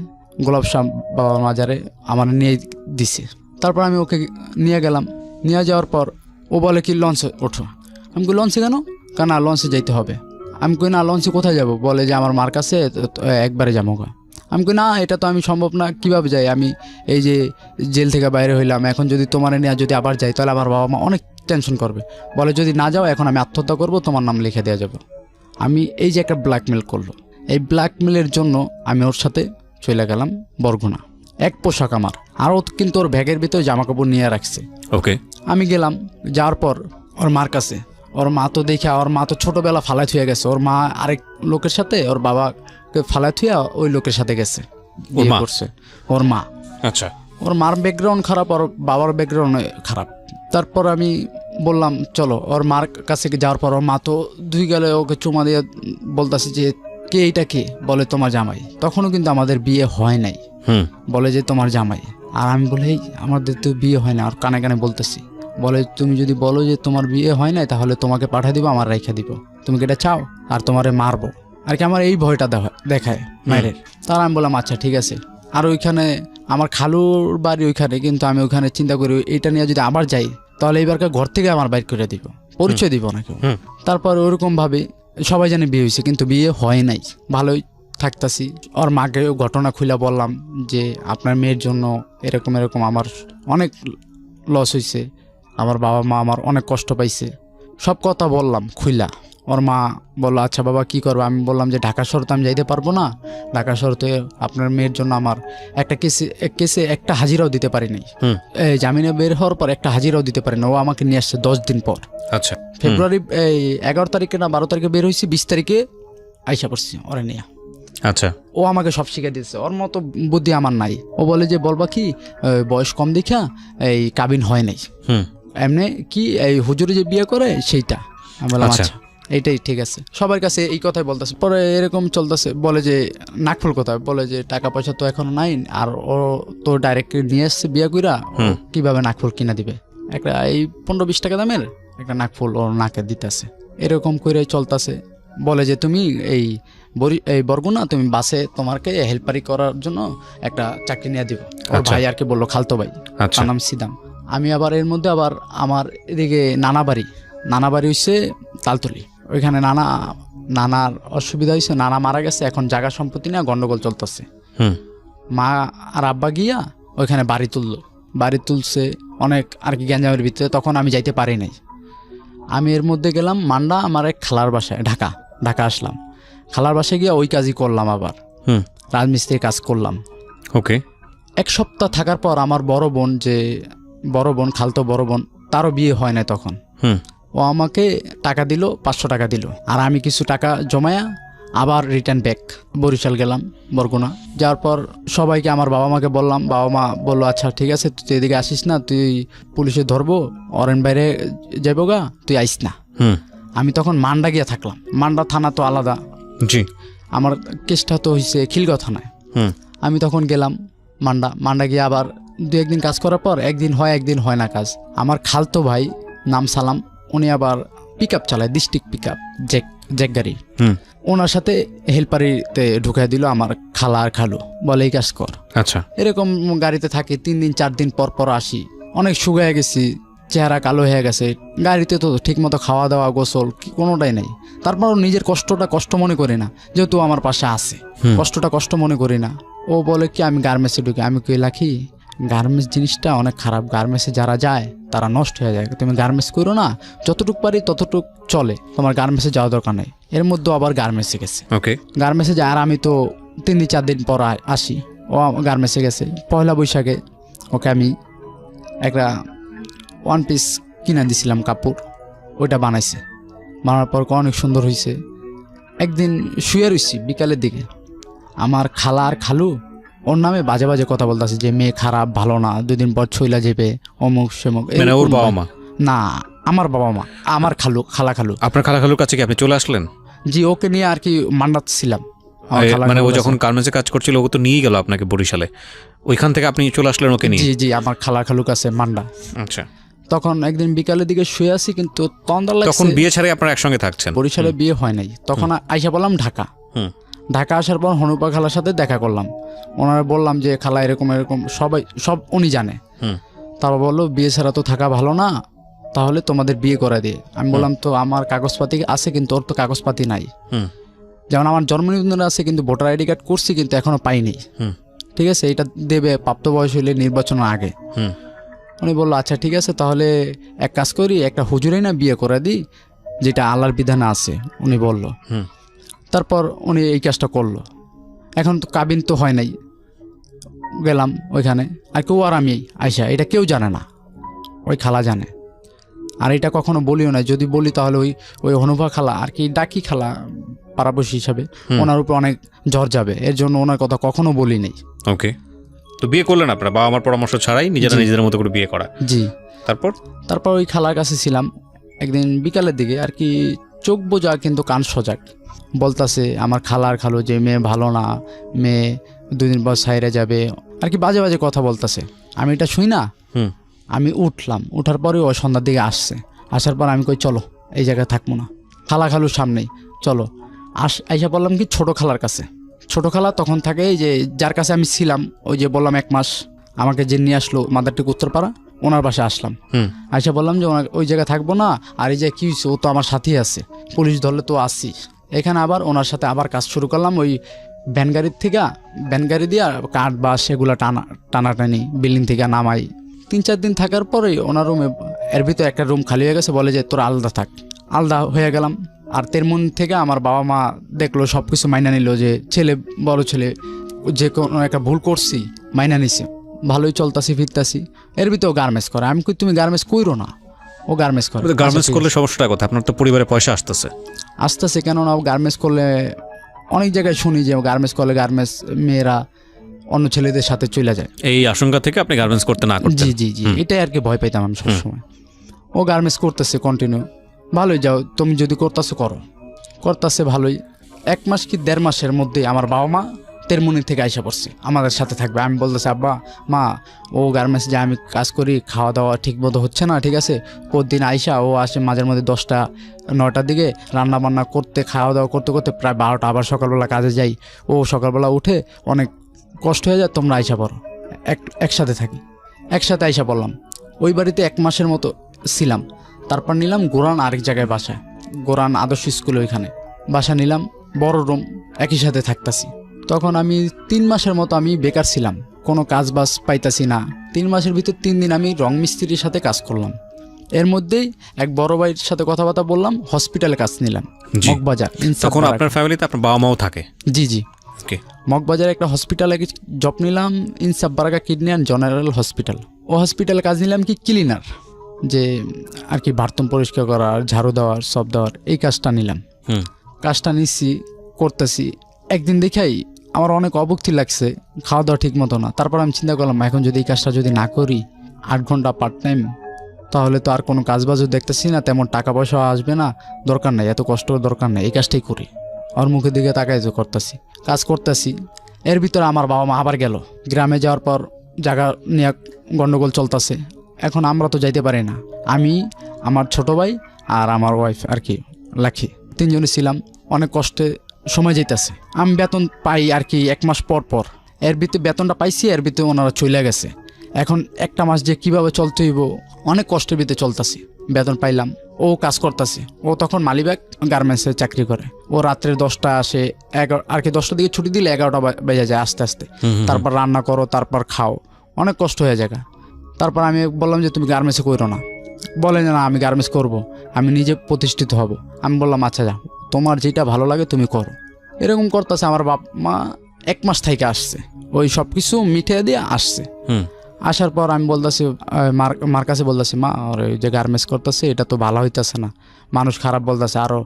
গোলাপ শাহ বাবার মাজারে আমার নিয়ে দিছে। তারপর আমি ওকে নিয়ে গেলাম। নিয়ে যাওয়ার পর ও বলে কি লঞ্চে ওঠো। আমি কই লঞ্চে কেন? কেন লঞ্চে যাইতে হবে। আমি কই না লঞ্চে কোথায় যাব? বলে যে আমার মার কাছে একবারে যাবো গা। আমি কই না, এটা তো আমি সম্ভব না, কিভাবে যাই? আমি এই যে জেল থেকে বাইরে হইলাম, এখন যদি তোমার নিয়ে যদি আবার যাই তাহলে আমার বাবা মা অনেক টেনশন করবে। বলে যদি না যাও এখন আমি আত্মহত্যা করব, তোমার নাম লিখে দেওয়া যাবে। আমি এই যে একটা ব্ল্যাকমেল করলো, এই ব্ল্যাকমেলের জন্য আমি ওর সাথে চলে গেলাম বরগুনা। এক পোশাক আমার, আরও কিন্তু ওর ব্যাগের ভিতরে জামা কাপড় নিয়ে রাখছে। ওকে, আমি গেলাম। যাওয়ার পর ওর মার কাছে, ওর মা তো দেখে, ওর মা তো ছোটোবেলা ফালাই থুয়ে গেছে। ওর মা আরেক লোকের সাথে ওর বাবাকে ফালাই থুয়া ওই লোকের সাথে গেছে, বিয়ে করছে ওর মা। আচ্ছা, ওর মার ব্যাকগ্রাউন্ড খারাপ, ওর বাবার ব্যাকগ্রাউন্ড খারাপ। তারপর আমি বললাম চলো। ওর মার কাছে যাওয়ার পর ওর মা তো ধুই গেলে ওকে চুমা দিয়ে বলতেছে যে কে এইটা কে? বলে তোমার জামাই। তখনও কিন্তু আমাদের বিয়ে হয় নাই। বলে যে তোমার জামাই। আর আমি বলি আমাদের তো বিয়ে হয় না। আর কানে কানে বলতেছি। বলে তুমি যদি বলো যে তোমার বিয়ে হয় নাই তাহলে তোমাকে পাঠিয়ে দিব, আমার রাইখা দিব, তুমি কি এটা চাও? আর তোমারে মারবো আর কি, আমার এই ভয়টা দেখায় মায়ের। তার আমি বললাম আচ্ছা ঠিক আছে। আর ওইখানে আমার খালুর বাড়ি ওইখানে, কিন্তু আমি ওইখানে চিন্তা করি এইটা নিয়ে যদি আবার যাই তাহলে এইবারকার ঘর থেকে আমার বাইর করে দিব, পরিচয় দিব না কেউ। তারপর ওরকম ভাবে সবাই জানে বিয়ে হয়েছে, কিন্তু বিয়ে হয় নাই। ভালোই থাকতাছি। ওর মাকে ঘটনা খুলে বললাম যে আপনার মেয়ের জন্য এরকম আমার অনেক লস হয়েছে, আমার বাবা মা আমার অনেক কষ্ট পাইছে, সব কথা বললাম খুইলা। ওর মা বললো আচ্ছা বাবা কী করবো? আমি বললাম যে ঢাকা শহর তো আমি যাইতে পারবো না, ঢাকা শহরতে আপনার মেয়ের জন্য আমার একটা কেসে একটা হাজিরাও দিতে পারি নাই। জামিনে বের হওয়ার পর একটা হাজিরাও দিতে পারি না। ও আমাকে নিয়ে আসছে 10 দিন পর। আচ্ছা, ফেব্রুয়ারি 11 তারিখে না 12 তারিখে বের হয়েছি, 20 তারিখে আইসা পড়ছি ওরা নিয়ে। আচ্ছা, ও আমাকে সব শিখে দিচ্ছে, ওর মতো বুদ্ধি আমার নাই। ও বলে যে বলবা কি বয়স কম দেখা এই কাবিন হয় নাই, এমনি কি এই হুজুরে যে বিয়ে করে সেইটা। আমি বললাম আচ্ছা এইটাই ঠিক আছে। সবার কাছে এই কথাই বলতেছে। পরে এরকম চলতেছে। বলে যে নাকফুল কোথায়? বলে যে টাকা পয়সা তো এখন নাই, আর ও তো ডাইরেক্ট নিয়ে আসছে বিয়ে কইরা, কিভাবে নাকফুল কিনা দিবে? একটা এই 15-20 টাকা দামের একটা নাকফুল ওর নাকে দিতেছে। এরকম করে চলতেছে। বলে যে তুমি এই বরগুনা তুমি বাসে তোমাকে হেল্পারি করার জন্য একটা চাকরি নিয়ে দিব। ওর ভাই আর কি বললো, খালতো ভাই, তার নাম সিদাম। আমি আবার এর মধ্যে আবার আমার এদিকে নানা বাড়ি হচ্ছে তালতলি। ওইখানে নানার অসুবিধা হয়েছে, নানা মারা গেছে। এখন জায়গা সম্পত্তি নিয়ে গন্ডগোল চলতেছে। মা আর আব্বা গিয়া ওইখানে বাড়ি তুলছে অনেক আর কি গ্যাঞ্জামের ভিতরে। তখন আমি যাইতে পারি নাই। আমি এর মধ্যে গেলাম মান্ডা, আমার এক খালার বাসায়, ঢাকা আসলাম। খালার বাসায় গিয়ে ওই কাজই করলাম, আবার রাজমিস্ত্রির কাজ করলাম। ওকে, 1 সপ্তাহ থাকার পর আমার বড় বোন খালতো বড় বোন, তারও বিয়ে হয় না তখন। ও আমাকে টাকা দিল, 500 টাকা দিল। আর আমি কিছু টাকা জমায়া আবার রিটার্ন ব্যাক বরিশাল গেলাম, বরগুনা। যাওয়ার পর সবাইকে, আমার বাবা মাকে বললাম। বাবা মা বললো আচ্ছা ঠিক আছে, তুই এদিকে আসিস না, তুই পুলিশে ধরবো, অরেন বাইরে যাবো গা, তুই আইস না। আমি তখন মান্ডা গিয়া থাকলাম। মান্ডা থানা তো আলাদা। জি, আমার কেসটা তো হয়েছে খিলগাঁও থানায়। আমি তখন গেলাম মান্ডা গিয়ে আবার দু একদিন কাজ করার পর একদিন হয় না কাজ। আমার খালতো ভাই নাম সালাম, উনি আবার পিক আপ চালায়, ডিস্ট্রিক্ট পিক আপ, জ্যাক গাড়ি। ওনার সাথে হেল্পারিতে ঢুকাই দিল আমার খালা আর খালু, বলে এই কাজ কর। আচ্ছা। এরকম গাড়িতে থাকি 3 দিন 4 দিন পর পর আসি, অনেক শুকায় গেছি, চেহারা কালো হয়ে গেছে। গাড়িতে তো ঠিকমতো খাওয়া দাওয়া গোসল কোনোটাই নেই। তারপরও নিজের কষ্টটা কষ্ট মনে করি না, যেহেতু আমার পাশে আছে, কষ্টটা কষ্ট মনে করি না। ও বলে কি আমি গার্মেন্টসে ঢুকি, আমি কই লাখি গার্মেন্টস জিনিসটা অনেক খারাপ, গার্মেন্টসে যারা যায় তারা নষ্ট হয়ে যায়, তুমি গার্মেন্টস করো না, যতটুকু পারি ততটুক চলে, তোমার গার্মেন্টসে যাওয়া দরকার নেই। এর মধ্যে আবার গার্মেন্টসে গেছে। ওকে। গার্মেন্টসে যায় আর আমি তো 3 দিন 4 দিন পর আসি, ও গার্মেন্টসে গেছে। পয়লা বৈশাখে ওকে আমি একটা 1 পিস কিনা দিছিলাম কাপড়, ওইটা বানাইছে, বানানোর পর অনেক সুন্দর হয়েছে। একদিন শুয়ে রইছি বিকালের দিকে, আমার খালা আর খালু ওর নামে বাজে বাজে কথা বলতেছে যে মেয়ে খারাপ, ভালো না, 2 দিন পর ছইলা যাবে, অমুক সেমুক। মানে ওর বাবা মা? না, আমার বাবা মা, আমার খালা খালু। আপনার খালা খালুর কাছে কি আপনি চলে আসলেন? জি, ওকে নিয়ে আর কি মান্ডাত ছিলাম। মানে ও যখন গার্মেন্টসে কাজ করছিল ও তো নিয়ে গেল আপনাকে বরিশালে, ওইখান থেকে আপনি চলে আসলেন ওকে নিয়ে? জি জি, আমার খালা খালু কাছে মান্ডা। আচ্ছা। তখন একদিন বিকালের দিকে শুয়ে আছি, কিন্তু তন্দা লাগছে। তখন বিয়ে ছাড়াই আপনারা একসঙ্গে থাকছেন? বরিশালে বিয়ে হয় নাই, তখন আইসা বললাম ঢাকা। ঢাকা আসার পর হনুপা খালার সাথে দেখা করলাম, ওনারা বললাম যে খালা এরকম এরকম, সব উনি জানে। তারপর বললো বিয়ে ছাড়া তো থাকা ভালো না, তাহলে তোমাদের বিয়ে করে দিয়ে। আমি বললাম তো আমার কাগজপাতি আছে, কিন্তু ওর তো কাগজপাতি নাই। যেমন আমার জন্ম নিবন্ধন আছে, কিন্তু ভোটার আইডি কার্ড করছি, কিন্তু এখনো পাইনি। ঠিক আছে, এটা দেবে প্রাপ্ত বয়স হইলে নির্বাচনের আগে। উনি বললো আচ্ছা ঠিক আছে, তাহলে এক কাজ করি, একটা হুজুরেই না বিয়ে করে দিই, যেটা আল্লাহর বিধানে আছে, উনি বলল। তারপর উনি এই কাজটা করলো। এখন তো কাবিন তো হয় নাই, গেলাম ওইখানে, আর কেউ আর আমি আইসা, এটা কেউ জানে না, ওই খালা জানে। আর এটা কখনো বলিও না, যদি বলি তাহলে ওই হনুভা খালা আর কি ডাকি খালা পাড়াপড়শি হিসাবে, ওনার উপর অনেক জ্বর যাবে, এর জন্য ওনার কথা কখনো বলি নেই। ওকে। তো বিয়ে করলেন আপনারা বাবা মার পরামর্শ ছাড়াই, নিজেদের মতো করে বিয়ে করা? জি। তারপর ওই খালার কাছে ছিলাম। একদিন বিকালের দিকে আর কি, চোখ বোঝা কিন্তু কান সজাগ, বলতাছে আমার খালার খালু যে মেয়ে ভালো না, মেয়ে 2 দিন পর সাইরে যাবে, আর কি বাজে বাজে কথা বলতেছে। আমি এটা শুই না, আমি উঠলাম, উঠার পরে ও সন্ধ্যার দিকে আসছে। আসার পর আমি কই চলো এই জায়গায় থাকবো না, খালা খালুর সামনেই চলো। আইসা বললাম কি ছোট খালার কাছে। ছোট খালা তখন থাকে যে যার কাছে আমি ছিলাম, ওই যে বললাম 1 মাস আমাকে যে নিয়ে আসলো মাদারটিক উত্তরপাড়া, ওনার বাসায় আসলাম। আইসা বললাম যে ওই জায়গায় থাকবো না, আর এই যে কি হয়েছে, ও তো আমার সাথেই আছে, পুলিশ ধরলে তো আসছি। এখানে আবার ওনার সাথে আবার কাজ শুরু করলাম, ওই ভ্যানগাড়ি দিয়ে কাঠ বা সেগুলো টানাটানি বিল্ডিং থেকে নামাই। 3-4 দিন থাকার পরেই ওনার রুমে, এর ভিতরে একটা রুম খালি হয়ে গেছে, বলে যে তোরা আলাদা থাক। আলাদা হয়ে গেলাম। আর তেমন থেকে আমার বাবা মা দেখলো, সব কিছু মাইনা নিল, যে বড় ছেলে যে কোনো একটা ভুল করছি মাইনা নিছে, ভালোই চলতাছি ফিরতাছি। এর ভিতরে গার্মেন্টস করে। আমি কই তুমি গার্মেন্টস কইরো না, ও গার্মেন্টস করে। গার্মেন্টস করলে সমস্যাটা কথা, আপনার তো পরিবারে পয়সা আসতেছে, কেননা গার্মেন্টস করলে অনেক জায়গায় শুনি যে গার্মেন্টস করলে গার্মেন্টস মেয়েরা অন্য ছেলেদের সাথে চলে যায়। এই আশঙ্কা থেকে আপনি গার্মেন্টস করতে না করতেন? জি জি জি, এটাই আর কি ভয় পাইতাম আমি সবসময়। ও গার্মেন্টস করতেছে কন্টিনিউ, ভালোই, যাও তুমি যদি করতেছো করো, করতেছে ভালোই। 1 মাস কি 1.5 মাসের মধ্যে আমার বাবা মা তেরমুনি থেকে আইসা পড়ছে, আমাদের সাথে থাকবে। আমি বলতেছি আব্বা মা, ও গার্মেন্টস যে আমি কাজ করি, খাওয়া দাওয়া ঠিক মতো হচ্ছে না, ঠিক আছে, প্রতিদিন আইসা ও আসে মাঝের মধ্যে 10টা-9টার দিকে, রান্না বান্না করতে খাওয়া দাওয়া করতে করতে প্রায় 12টা, আবার সকালবেলা কাজে যাই, ও সকালবেলা উঠে অনেক কষ্ট হয়ে যায়, তোমরা আইসা পড়ো, একসাথে থাকি। একসাথে আইসা পড়লাম। ওই বাড়িতে 1 মাসের মতো ছিলাম। তারপর নিলাম গোরান আরেক জায়গায় বাসা, গোরান আদর্শ স্কুলে, ওইখানে বাসা নিলাম, বড় রুম, একই সাথে থাকতাছি। তখন আমি 3 মাসের মতো আমি বেকার ছিলাম, কোনো কাজ বাজ পাইতাছি না। 3 মাসের ভিতর 3 দিন আমি রং মিস্ত্রির সাথে কাজ করলাম। এর মধ্যেই এক বড় ভাইয়ের সাথে কথাবার্তা বললাম, হসপিটালে কাজ নিলাম মগবাজার। তখন আপনার ফ্যামিলিতে আপনার বাবা মাও থাকে? জি জি। মগবাজারে একটা হসপিটালে জব নিলাম, ইনসাফ বারাকা কিডনি অ্যান্ড জেনারেল হসপিটাল। ও হসপিটালে কাজ নিলাম কি ক্লিনার, যে আর কি বাথরুম পরিষ্কার করার, ঝাড়ু দেওয়ার, সব দেওয়ার, এই কাজটা নিলাম। কাজটা নিচ্ছি, করতেছি। একদিন দেখাই আমার অনেক অভুক্তি লাগছে, খাওয়া দাওয়া ঠিক মতো না। তারপর আমি চিন্তা করলাম, এখন যদি এই কাজটা যদি না করি 8 ঘন্টা পার্ট টাইম, তাহলে তো আর কোনো কাজবাজও দেখতেছি না, তেমন টাকা পয়সা আসবে না, দরকার নেই, এত কষ্ট দরকার নেই, এই কাজটাই করি। ওর মুখের দিকে তাকাই যে করতেছি, কাজ করতেছি। এর ভিতরে আমার বাবা মা আবার গেল। গ্রামে যাওয়ার পর জায়গা নিয়ে গন্ডগোল চলতেছে। এখন আমরা তো যাইতে পারি না, আমি, আমার ছোট ভাই আর আমার ওয়াইফ আর কি লাখি, তিনজনে ছিলাম। অনেক কষ্টে সময় যাইতেছে। আমি বেতন পাই আর কি 1 মাস পর পর, এর ভিতরে বেতনটা পাইছি, এর ভিতরে ওনারা চলে গেছে। এখন একটা মাস যে কিভাবে চলতে হইব, অনেক কষ্টের ভিতরে চলতেছি। বেতন পাইলাম, ও কাজ করতেছে, ও তখন মালিবাগ গার্মেন্টসে চাকরি করে। ও রাত্রে 10টা আসে, 11 আর কি 10টার দিকে ছুটি দিলে 11টা বেজে যায় আস্তে আস্তে। তারপর রান্না করো, তারপর খাও, অনেক কষ্ট হয়ে যায়। তারপর আমি বললাম যে তুমি গার্মেন্টসে করো না। বলে না আমি গার্মেন্টস করব, আমি নিজে প্রতিষ্ঠিত হব। আমি বললাম আচ্ছা যাও, তোমার যেটা ভালো লাগে তুমি করো। এরকম করতেছে। আমার বাপ মা 1 মাস থেকে আসছে, ওই সব কিছু মিটিয়ে দিয়ে আসছে। আসার পর আমি বলতেছি মার কাছে বলতেছি, মা আর ওই যে গার্মেন্টস করতেছে এটা তো ভালো হইতেছে না, মানুষ খারাপ বলতেছে। আরও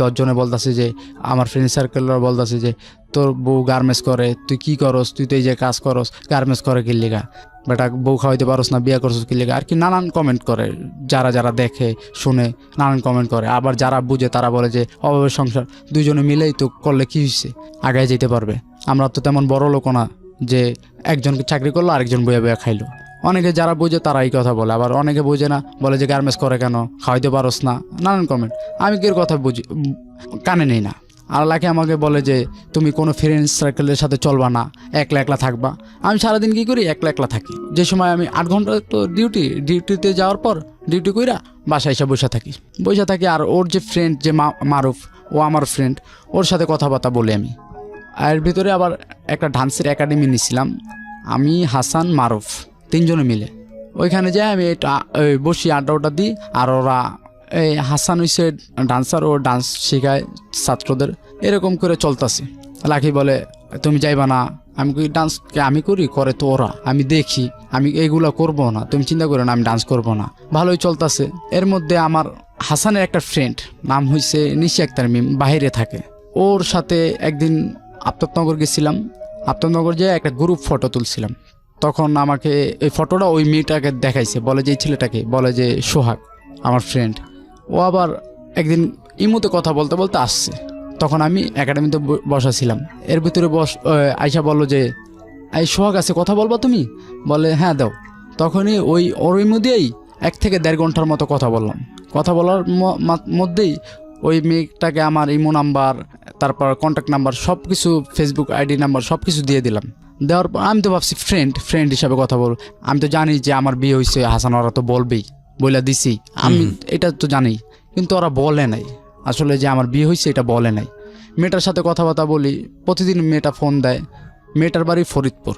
10 জনে বলতেছে যে, আমার ফ্রেন্ড সার্কেলরা বলতেছে যে তোর বউ গার্মেন্টস করে, তুই কি করস, তুই তো এই যে কাজ করস, গার্মেন্টস করে কি লিগা, বেটা বউ খাওয়াইতে পারস না, বিয়ে করছিস কি লিগা, আর কি নানান কমেন্ট করে। যারা যারা দেখে শুনে নানান কমেন্ট করে। আবার যারা বুঝে তারা বলে যে অভাবের সংসার, 2 জনে মিলেই তো করলে কি হয়েছে, আগায় যেতে পারবে। আমরা তো তেমন বড় লোক না যে একজনকে চাকরি করলো আরেকজন বইয়া বইয়া খাইলো। অনেকে যারা বোঝে তারা এই কথা বলে, আবার অনেকে বোঝে না, বলে যে গার্মেন্টস করে কেন, খাওয়াইতে পারস না, নানান কমেন্ট। আমি কের কথা বুঝি, কানে নেই না। আর লাখে আমাকে বলে যে তুমি কোনো ফ্রেন্ড সার্কেলের সাথে চলবা না, একলা একলা থাকবা। আমি সারাদিন কী করি, একলা একলা থাকি। যে সময় আমি 8 ঘন্টা তো ডিউটিতে যাওয়ার পর ডিউটি কইরা বাসায় এসে বসে থাকি। আর ওর যে ফ্রেন্ড যে মারুফ, ও আমার ফ্রেন্ড, ওর সাথে কথাবার্তা বলি আমি। এর ভিতরে আবার একটা ডান্সের একাডেমি নিয়েছিলাম আমি, হাসান, মারুফ, 3 জনে মিলে। ওইখানে যাই আমি বসি, আড্ডা দিই। আর ওরা এই হাসান হইছে ডান্সার, ও ডান্স শেখায় ছাত্রদের। এরকম করে চলতেছে। লাখি বলে তুমি যাইবা না। আমি কই ডান্স আমি করি, করে তো ওরা, আমি দেখি, আমি এইগুলা করব না, তুমি চিন্তা করো না, আমি ডান্স করব না। ভালোই চলতেছে। এর মধ্যে আমার হাসানের একটা ফ্রেন্ড, নাম হইছে নিশি আক্তার মিম, বাহিরে থাকে। ওর সাথে একদিন আফতাবনগর গেছিলাম। আফতাবনগর যেয়ে একটা গ্রুপ ফটো তুলছিলাম। তখন আমাকে এই ফটোটা ওই মেয়েটাকে দেখাইছে, বলে যে এই ছেলেটাকে, বলে যে সোহাগ আমার ফ্রেন্ড। ও আবার একদিন ইমুতে কথা বলতে বলতে আসছে। তখন আমি একাডেমিতে বসা ছিলাম। এর ভিতরে আয়শা বললো যে এই সোহাগ আছে, কথা বলবা তুমি? বলে হ্যাঁ দাও। তখনই ওর মধ্যেই 1 থেকে 1.5 ঘন্টার মতো কথা বললাম। কথা বলার মধ্যেই ওই মেয়েটাকে আমার ইমো নাম্বার, তারপর কন্ট্যাক্ট নাম্বার, সব কিছু, ফেসবুক আইডি নাম্বার সব কিছু দিয়ে দিলাম। দেওয়ার পর আমি তো ভাবছি ফ্রেন্ড হিসাবে কথা বল। আমি তো জানি যে আমার বিয়ে হয়েছে, হাসান ওরা তো বলবেই, বইলা দিছি আমি, এটা তো জানি। কিন্তু ওরা বলে নাই আসলে যে আমার বিয়ে হয়েছে, এটা বলে নাই। মেয়েটার সাথে কথাবার্তা বলি, প্রতিদিন মেয়েটা ফোন দেয়। মেয়েটার বাড়ি ফরিদপুর।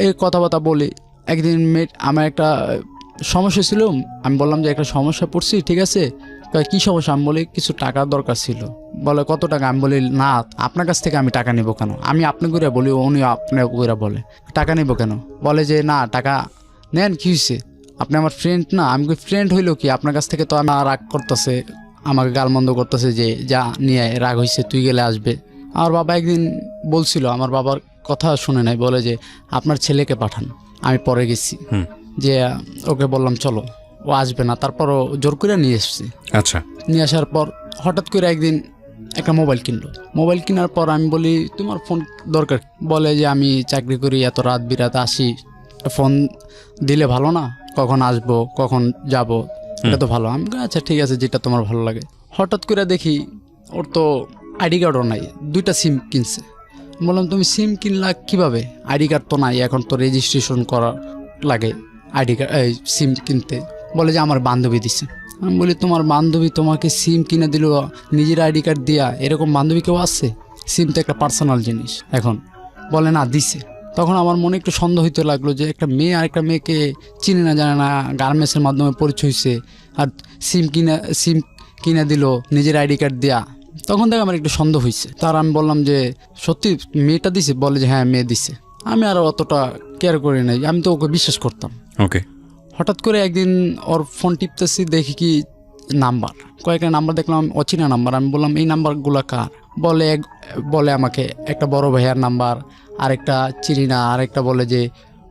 এই কথাবার্তা বলি। একদিন আমার একটা সমস্যা ছিল, আমি বললাম যে একটা সমস্যা পড়ছি, ঠিক আছে, কি সমস্যা? আমি বলি কিছু টাকার দরকার ছিল। বলে কত টাকা? আমি বলি না, আপনার কাছ থেকে আমি টাকা নেব কেন? আমি আপনি করে বলি, উনি আপনি করে বলে, টাকা নেব কেন? বলে যে না, টাকা নেন, কি হয়েছে, আপনি আমার ফ্রেন্ড না? আমি ফ্রেন্ড হইলো কি, আপনার কাছ থেকে তো আমার রাগ করতেছে, আমাকে গালমন্দ করতেছে যে যা নিয়ে রাগ হয়েছে, তুই গেলে আসবে। আমার বাবা একদিন বলছিল, আমার বাবার কথা শুনে নাই, বলে যে আপনার ছেলেকে পাঠান। আমি পরে গেছি, যে ওকে বললাম চলো, ও আসবে না, তারপরও জোর করে নিয়ে এসছি। আচ্ছা, নিয়ে আসার পর হঠাৎ করে একদিন একটা মোবাইল কিনলো। মোবাইল কেনার পর আমি বলি তোমার ফোন দরকার? বলে যে আমি চাকরি করি, এত রাত বিরাতে আসি, ফোন দিলে ভালো না? কখন আসবো, কখন যাব, এটা তো ভালো। আমি আচ্ছা ঠিক আছে, যেটা তোমার ভালো লাগে। হঠাৎ করে দেখি ওর তো আইডি কার্ডও নাই, 2টা সিম কিনছে। বললাম তুমি সিম কিনলা কিভাবে? আইডি কার্ড তো নাই, এখন তো রেজিস্ট্রেশন করা লাগে আইডি কার্ড, সিম কিনতে। বলে যে আমার বান্ধবী দিছে। আমি বলি তোমার বান্ধবী তোমাকে সিম কিনে দিল নিজের আইডি কার্ড দিয়া? এরকম বান্ধবী কেউ আছে? সিম তো একটা পার্সোনাল জিনিস। এখন বলে না, দিছে। তখন আমার মনে একটু সন্দেহ হইতে লাগলো যে একটা মেয়ে আর একটা মেয়েকে চিনে না জানে না, গার্মেন্টসের মাধ্যমে পরিচয় হয়েছে, আর সিম কিনে দিল নিজের আইডি কার্ড দেয়া। তখন থেকে আমার একটু সন্দেহ হয়েছে। তার আমি বললাম যে সত্যি মেয়েটা দিছে? বলে যে হ্যাঁ, মেয়ে দিছে। আমি আর অতটা কেয়ার করি নাই, আমি তো ওকে বিশ্বাস করতাম। ওকে। হঠাৎ করে একদিন ওর ফোন টিপতেছি, দেখি কি নাম্বার, কয়েকটা নাম্বার দেখলাম অচেনা নাম্বার। আমি বললাম এই নাম্বারগুলো কার? বলে আমাকে একটা বড় ভাইয়ার নাম্বার, আরেকটা চিনি না, আরেকটা বলে যে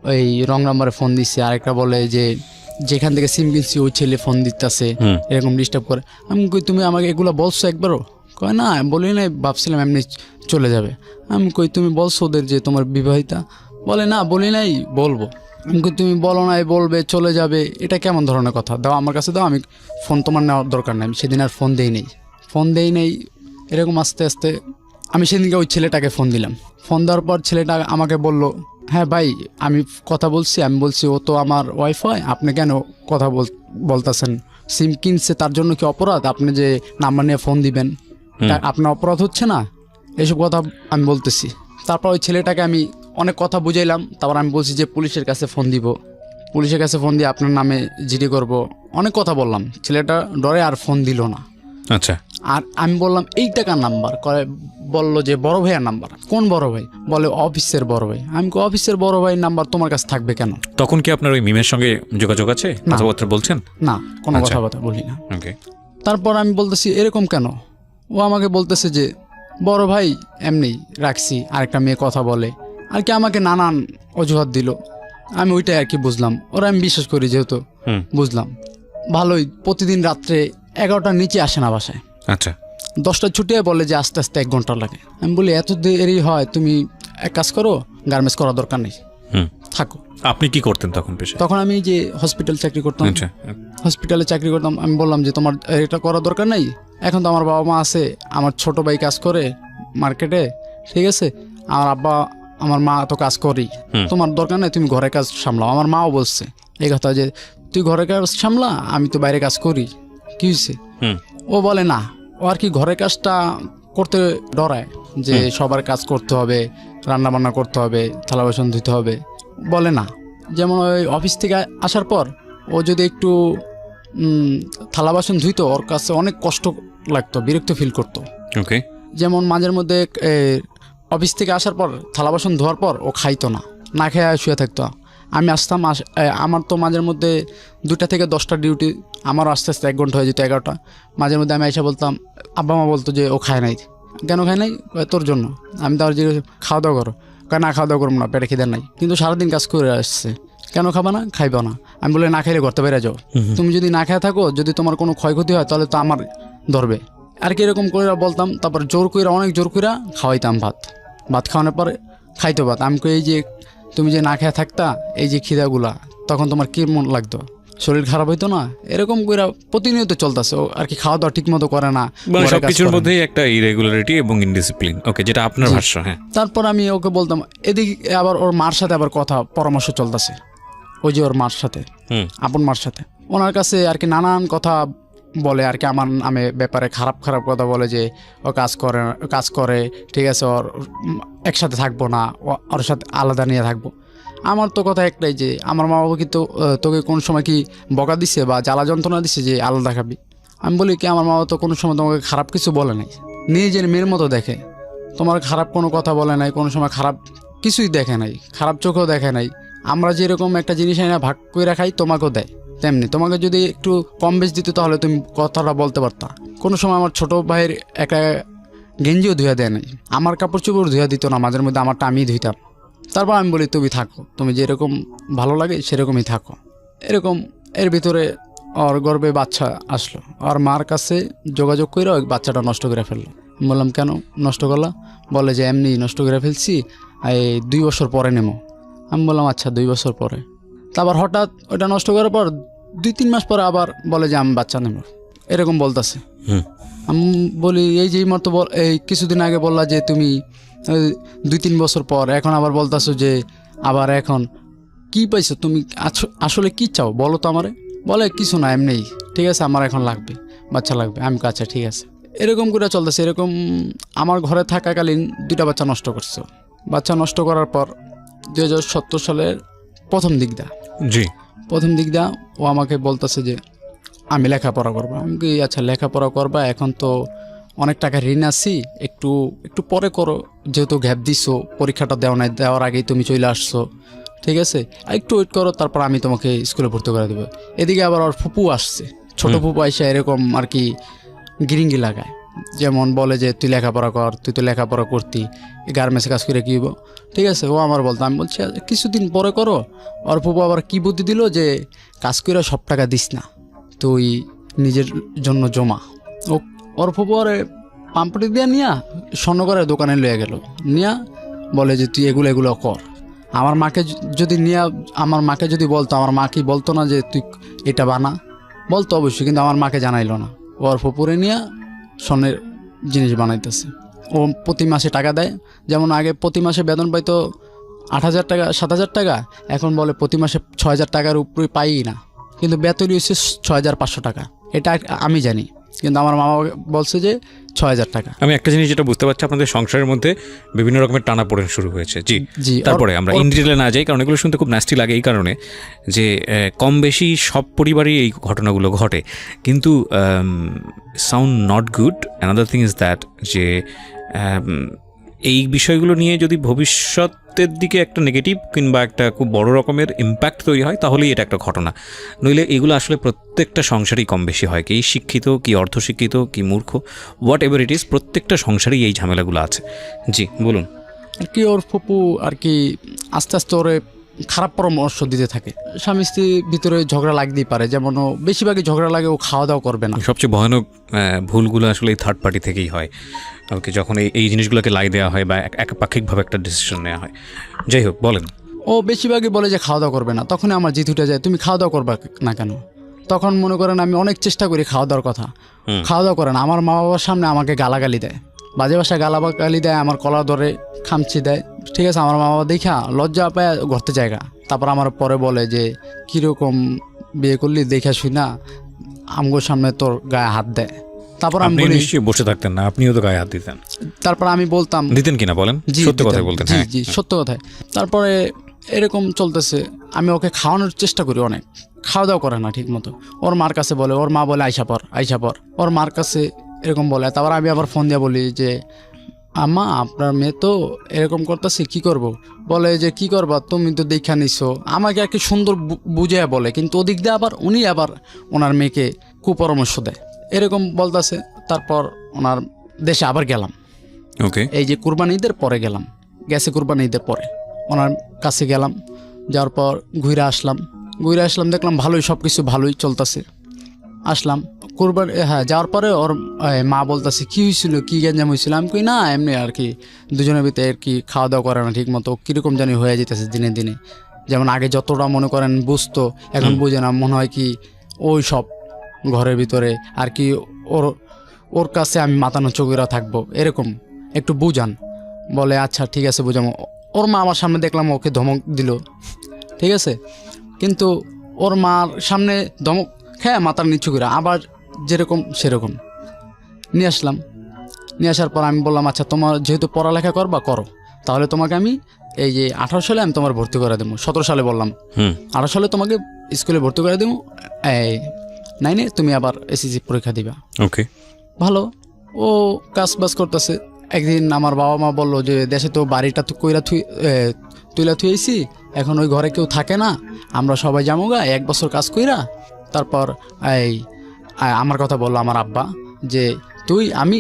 ওই রং নাম্বারে ফোন দিচ্ছে, আরেকটা বলে যে যেখান থেকে সিম কিনছি ওই ছেলে ফোন দিতেছে, এরকম ডিস্টার্ব করে। আমি কই তুমি আমাকে এগুলো বলছো একবারও? কয় না, বলি নাই, ভাবছিলাম এমনি চলে যাবে। আমি কই তুমি বলছো ওদের যে তোমার বিবাহিতা? বলে না বলি নাই, বলবো। আমি কই, তুমি বলো নাই বলবে চলে যাবে, এটা কেমন ধরনের কথা? দাও আমার কাছে দাও, আমি ফোন তোমার নেওয়ার দরকার নেই। আমি সেদিন আর ফোন দেই নেই। এরকম আস্তে আস্তে আমি সেদিনকে ওই ছেলেটাকে ফোন দিলাম। ফোন দেওয়ার পর ছেলেটা আমাকে বলল, হ্যাঁ ভাই আমি কথা বলছি। আমি বলছি ও তো আমার ওয়াইফ হয়, আপনি কেন কথা বলতেছেন? সিম কিনছে তার জন্য কি অপরাধ? আপনি যে নাম্বার নিয়ে ফোন দিবেন, এটা আপনার অপরাধ হচ্ছে না? এইসব কথা আমি বলতেছি। তারপর ওই ছেলেটাকে আমি অনেক কথা বুঝাইলাম। তারপর আমি বলছি যে পুলিশের কাছে ফোন দিব, পুলিশের কাছে ফোন দিয়ে আপনার নামে জিডি করব, অনেক কথা বললাম। ছেলেটা ডরে আর ফোন দিল না। আচ্ছা, আর আমি বললাম এই টাকার নাম্বার, বললো যে বড় ভাইয়ের নাম্বার। কোন বড় ভাই? বলে অফিসের বড় ভাই। আমি অফিসের বড় ভাইয়ের নাম্বার তোমার কাছে থাকবে কেন? তখন কি আপনার ওই মিমের সঙ্গে যোগাযোগ আছে, কথাবার্তা বলছেন? না, কোনো আচ্ছা। কথাবার্তা বলি না। ওকে। তারপর আমি বলতেছি এরকম কেন? ও আমাকে বলতেছে যে বড় ভাই এমনি রাখছি, আরেকটা মেয়ে কথা বলে আর কি, আমাকে নানান অজুহাত দিল। আমি ওইটাই আর কি বুঝলাম, ওরা আমি বিশ্বাস করি যেহেতু বুঝলাম। ভালোই, প্রতিদিন রাত্রে 11টার নিচে আসে না বাসায়। আচ্ছা। 10টার ছুটি হয়, বলে যে আস্তে আস্তে 1 ঘন্টা লাগে। আমি বলি এত দেরি হয়, তুমি এক কাজ করো, গার্মেন্টস করার দরকার নেই, থাকো। আপনি কি করতেন তখন পেশা? তখন আমি যে হসপিটাল চাকরি করতাম, আচ্ছা। হসপিটালে চাকরি করতাম। আমি বললাম যে তোমার এটা করার দরকার নেই, এখন তো আমার বাবা মা আছে, আমার ছোট ভাই কাজ করে মার্কেটে, ঠিক আছে, আমার আব্বা আমার মা তো কাজ করি, তোমার দরকার নেই, তুমি ঘরের কাজ সামলাও। আমার মাও বলছে এই কথা যে তুই ঘরের কাজ সামলা, আমি তো বাইরে কাজ করি, কি হয়েছে? ও বলে না, ও আর কি ঘরের কাজটা করতে ডরায়, যে সবার কাজ করতে হবে, রান্না বান্না করতে হবে, থালা বাসন ধুতে হবে, বলে না। যেমন ওই অফিস থেকে আসার পর ও যদি একটু থালা বাসন ধুইতো, ওর কাছে অনেক কষ্ট লাগতো, বিরক্ত ফিল করতো। ওকে। যেমন মাঝের মধ্যে অফিস থেকে আসার পর থালা বাসন ধোয়ার পর ও খাইতো না, না খেয়ে শুয়ে থাকতো। আমি আসতাম, আমার তো মাঝের মধ্যে 2টা থেকে 10টা ডিউটি, আমারও আস্তে আস্তে 1 ঘন্টা হয়ে যেত, 11টা। মাঝের মধ্যে আমি এসে বলতাম, আব্বা মা বলতো যে ও খায় নাই। কেন খায় নাই? তোর জন্য। আমি তার যে খাওয়া দাওয়া করো, না খাওয়া দাওয়া করবো না, পেটে খিদে নাই, কিন্তু সারাদিন কাজ করে আসছে, কেন খাবা না? খাইবা না। আমি বলে না খাইলে করতে বেড়ে যাও, তুমি যদি না খেয়ে থাকো, যদি তোমার কোনো ক্ষয়ক্ষতি হয় তাহলে তো আমার ধরবে আর কি, এরকম করে বলতাম। তারপর জোর কইরা, অনেক জোর কইরা খাওয়াইতাম ভাত খাওয়ানোর পরে খাইতো ভাত। আমি কই এই যে তুমি যে না খেয়ে থাকতা, এই যে খিদাগুলা, তখন তোমার কি মন লাগতো? শরীর খারাপ হইতো না? এরকম কইরা প্রতিনিয়ত চলতেছে আর কি, খাওয়া দাওয়া ঠিক মতো করে না, মানে সবকিছুর মধ্যেই একটা ইরেগুলারিটি এবং ইনডিসিপ্লিন। ওকে, যেটা আপনার ভাষ্য। হ্যাঁ। তারপর আমি ওকে বলতাম, এদিকে আবার ওর মার সাথে আবার কথা পরামর্শ চলতেছে, ওই যে ওর মার সাথে, আপন মার সাথে, ওনার কাছে আর কি নানান কথা বলে আর কি, আমার নামে ব্যাপারে খারাপ খারাপ কথা বলে, যে ও কাজ করে ঠিক আছে, ওর একসাথে থাকবো না, ওর সাথে আলাদা নিয়ে থাকবো। আমার তো কথা একটাই যে আমার মা বাবা কি তোকে কোন সময় কি বকা দিছে বা জ্বালা যন্ত্রণা দিছে যে আলাদা খাবি? আমি বলি কি, আমার মা বাবা তো কোনো সময় তোমাকে খারাপ কিছু বলে নাই, নিজের মেয়ের মতো দেখে, তোমার খারাপ কোনো কথা বলে নাই, কোনো সময় খারাপ কিছুই দেখে নাই, খারাপ চোখেও দেখে নাই। আমরা যেরকম একটা জিনিস এনে ভাগ করে খাই, তোমাকেও দেয় তেমনি। তোমাকে যদি একটু কম বেশ দিত তাহলে তুমি কথাটা বলতে পারতা। কোনো সময় আমার ছোট ভাইয়ের একটা গেঞ্জিও ধুয়ে দেয় নাই, আমার কাপড় চোপড় ধুয়ে দিত না, মাঝের মধ্যে আমারটা আমিই ধুইতাম। তারপর আমি বলি তুমি থাকো, তুমি যেরকম ভালো লাগে সেরকমই থাকো। এরকম এর ভিতরে ওর গর্ভে বাচ্চা আসলো, আর মার কাছে যোগাযোগ করে ওই বাচ্চাটা নষ্ট করে ফেললো। বললাম কেন নষ্ট করলা? বলে যে এমনি নষ্ট করে ফেলছি, এই 2 বছর পরে নেবো। আমি বললাম আচ্ছা 2 বছর পরে। তারপর হঠাৎ ওটা নষ্ট করার পর 2-3 মাস পরে আবার বলে যে আমি বাচ্চা নেব, এরকম বলতেছে। আমি বলি এই যে মতো এই কিছুদিন আগে বললা যে তুমি 2-3 বছর পর, এখন আবার বলতেছো যে আবার এখন কি পাইছো তুমি, আসলে কি চাও বলো তো আমারে? বলে কিছু না, এমনিই, ঠিক আছে আমার এখন লাগবে, বাচ্চা লাগবে। আমি আচ্ছা ঠিক আছে। এরকম করে চলতেছে। এরকম আমার ঘরে থাকাকালীন 2টা বাচ্চা নষ্ট করছে। বাচ্চা নষ্ট করার পর 2017 সালের প্রথম দিক দা ও আমাকে বলতেছে যে আমি লেখাপড়া করবো। আমি কি আচ্ছা লেখাপড়া করবা, এখন তো অনেক টাকা ঋণ আছি, একটু পরে করো, যেহেতু গ্যাপ দিছো, পরীক্ষাটা দেওয়ার আগেই তুমি চলে আসছো, ঠিক আছে একটু ওয়েট করো, তারপর আমি তোমাকে স্কুলে ভর্তি করে দেবো। এদিকে আবার ওর ফুপু আসছে, ছোট ফুপু এসে এরকম আর কি গিরিঙ্গি লাগায়, যেমন বলে যে তুই লেখাপড়া কর, তুই তো লেখাপড়া করতি, গার্মেন্টসে কাজ করে কী, ঠিক আছে। ও আমার বলতো, আমি বলছি কিছুদিন পরে করো। ওর ফুপু আবার কী বুদ্ধি দিল যে কাজ করে সব টাকা দিস না, তুই নিজের জন্য জমা। ওর ফুপু ওরে পাম্পটি দিয়ে নিয়া স্বর্ণকারের দোকানে লয়ে গেল, নিয়া বলে যে তুই এগুলো কর। আমার মাকে যদি নিয়ে, আমার মাকে যদি বলতো, আমার মা কি বলতো না যে তুই এটা বানা? বলতো অবশ্যই, কিন্তু আমার মাকে জানাইলো না। ওর ফুপুরে নিয়ে স্বর্ণের জিনিস বানাইতেছে। ও প্রতি মাসে টাকা দেয়, যেমন আগে প্রতি মাসে বেতন পাইতো 8,000 টাকা 7,000 টাকা, এখন বলে প্রতি মাসে 6,000 টাকার উপরে পাই না, কিন্তু বেতনই হচ্ছে 6,500 টাকা। এটা আমি জানি, কিন্তু আমার মামা বলছে যে 6,000 টাকা। আমি একটা জিনিস যেটা বুঝতে পারছি, আপনাদের সংসারের মধ্যে বিভিন্ন রকমের টানাপোড়েন শুরু হয়েছে। জি জি, তারপরে আমরা ইন ডিটেলে না যাই, কারণ এগুলো শুনতে খুব নাস্টি লাগে এই কারণে যে কম বেশি সব পরিবারেই এই ঘটনাগুলো ঘটে, কিন্তু sound not good. Another thing is that যে এই বিষয়গুলো নিয়ে যদি ভবিষ্যতের দিকে একটা নেগেটিভ কিংবা একটা খুব বড় রকমের ইম্প্যাক্ট তৈরি হয়, তাহলেই এটা একটা ঘটনা। নইলে এগুলো আসলে প্রত্যেকটা সংসারেই কম বেশি হয়, কি শিক্ষিত কি অর্ধশিক্ষিত কি মূর্খ, হোয়াট এভার ইট ইজ, প্রত্যেকটা সংসারেই এই ঝামেলাগুলো আছে। জি বলুন। আর কি ওর ফুপু আর কি আস্তে আস্তে ওরে খারাপ পরামর্শ দিতে থাকে। স্বামী স্ত্রীর ভিতরে ঝগড়া লাগতেই পারে, যেমন ও বেশিরভাগই ঝগড়া লাগে ও খাওয়া দাওয়া করবে না। সবচেয়ে ভয়ানক ভুলগুলো আসলে এই থার্ড পার্টি থেকেই হয়। ওকে, যখন এই জিনিসগুলোকে লাই দেওয়া হয় বা একপাক্ষিকভাবে একটা ডিসিশন নেওয়া হয়। যাই হোক, বলেন। ও বেশিরভাগই বলে যে খাওয়া দাওয়া করবে না, তখনই আমার জিত উঠে যায়, তুমি খাওয়া দাওয়া করবে না কেন? তখন মনে করেন আমি অনেক চেষ্টা করি খাওয়া দাওয়ার কথা, খাওয়া দাওয়া করে না। আমার মা বাবার সামনে আমাকে গালাগালি দেয়, বাজে ভাষায় গালাগালি দেয়, আমার কলা ধরে খামচি দেয়। ঠিক আছে, আমার মা বাবা দেখা লজ্জা পায় ঘরতে জায়গা। তারপর আমার পরে বলে যে কীরকম বিয়ে করলি দেখা শুই না, আমগোর সামনে তোর গায়ে হাত দেয়। তারপর আমি বলি, নিশ্চয়ই বসে থাকতেন না, আপনিও তো গায়ে হাত দিতেন। তারপর আমি বলতাম, দিতেন কিনা বলেন, সত্য কথাই বলতেন। জি জি, সত্য কথাই। তারপরে এরকম চলতেছে, আমি ওকে খাওয়ানোর চেষ্টা করি অনেক, খাওয়া দাওয়া করে না ঠিক মতো। ওর মার কাছে বলে, ওর মা বলে আইসা পর, ওর মার কাছে এরকম বলে। তারপর আমি আবার ফোন দিয়ে বলি যে আম্মা আপনার মেয়ে তো এরকম করতেছে, কি করব? বলে যে কি করবা, তুমি তো দেখা নিছো। আমাকে আর কি সুন্দর বুঝে বলে, কিন্তু ওদিক দিয়ে আবার উনি আবার ওনার মেয়েকে কুপরামর্শ দেয়, এরকম বলতেছে। তারপর ওনার দেশে আবার গেলাম। ওকে, এই যে কুরবানি ঈদের পরে গেলাম, গেছে কুরবানি ঈদের পরে ওনার কাছে গেলাম। যাওয়ার পর ঘুরে আসলাম, দেখলাম ভালোই, সব কিছু ভালোই চলতেছে। আসলাম কুরবানি, হ্যাঁ, যাওয়ার পরে ওর মা বলতেছে কি হয়েছিল, কি গ্যাঞ্জাম হয়েছিল? আমি কই না, এমনি আর কি দুজনের ভিতরে আর কি খাওয়া দাওয়া করে না ঠিক মতো, কীরকম জানি হয়ে যেতেছে দিনে দিনে। যেমন আগে যতটা মনে করেন বুঝতো, এখন বুঝে না, মনে হয় কি ওই সব ঘরের ভিতরে আর কি ওর কাছে আমি মাতানো চোখেরা থাকবো, এরকম একটু বুঝান। বলে আচ্ছা ঠিক আছে বুঝাবো। ওর মা আমার সামনে দেখলাম ওকে ধমক দিল, ঠিক আছে, কিন্তু ওর মার সামনে ধমক খেয়ে মাথার নিচু করে আবার যেরকম সেরকম নিয়ে আসলাম। নিয়ে আসার পর আমি বললাম আচ্ছা তোমার যেহেতু পড়ালেখা করবা করো, তাহলে তোমাকে আমি এই যে 18 সালে আমি তোমার ভর্তি করে দেবো। 17 সালে বললাম, 18 সালে তোমাকে স্কুলে ভর্তি করে দেবো, এই 9-এ তুমি আবার এসএসসি পরীক্ষা দিবা। ওকে, ভালো। ও কাজ বাজ করতেছে। একদিন আমার বাবা মা বললো যে দেশে তো বাড়িটা তো তুইলা থুয়েছি, এখন ওই ঘরে কেউ থাকে না, আমরা সবাই যাবো গা 1 বছর কাজ কইরা। তারপর আমার কথা বললো আমার আব্বা যে আমি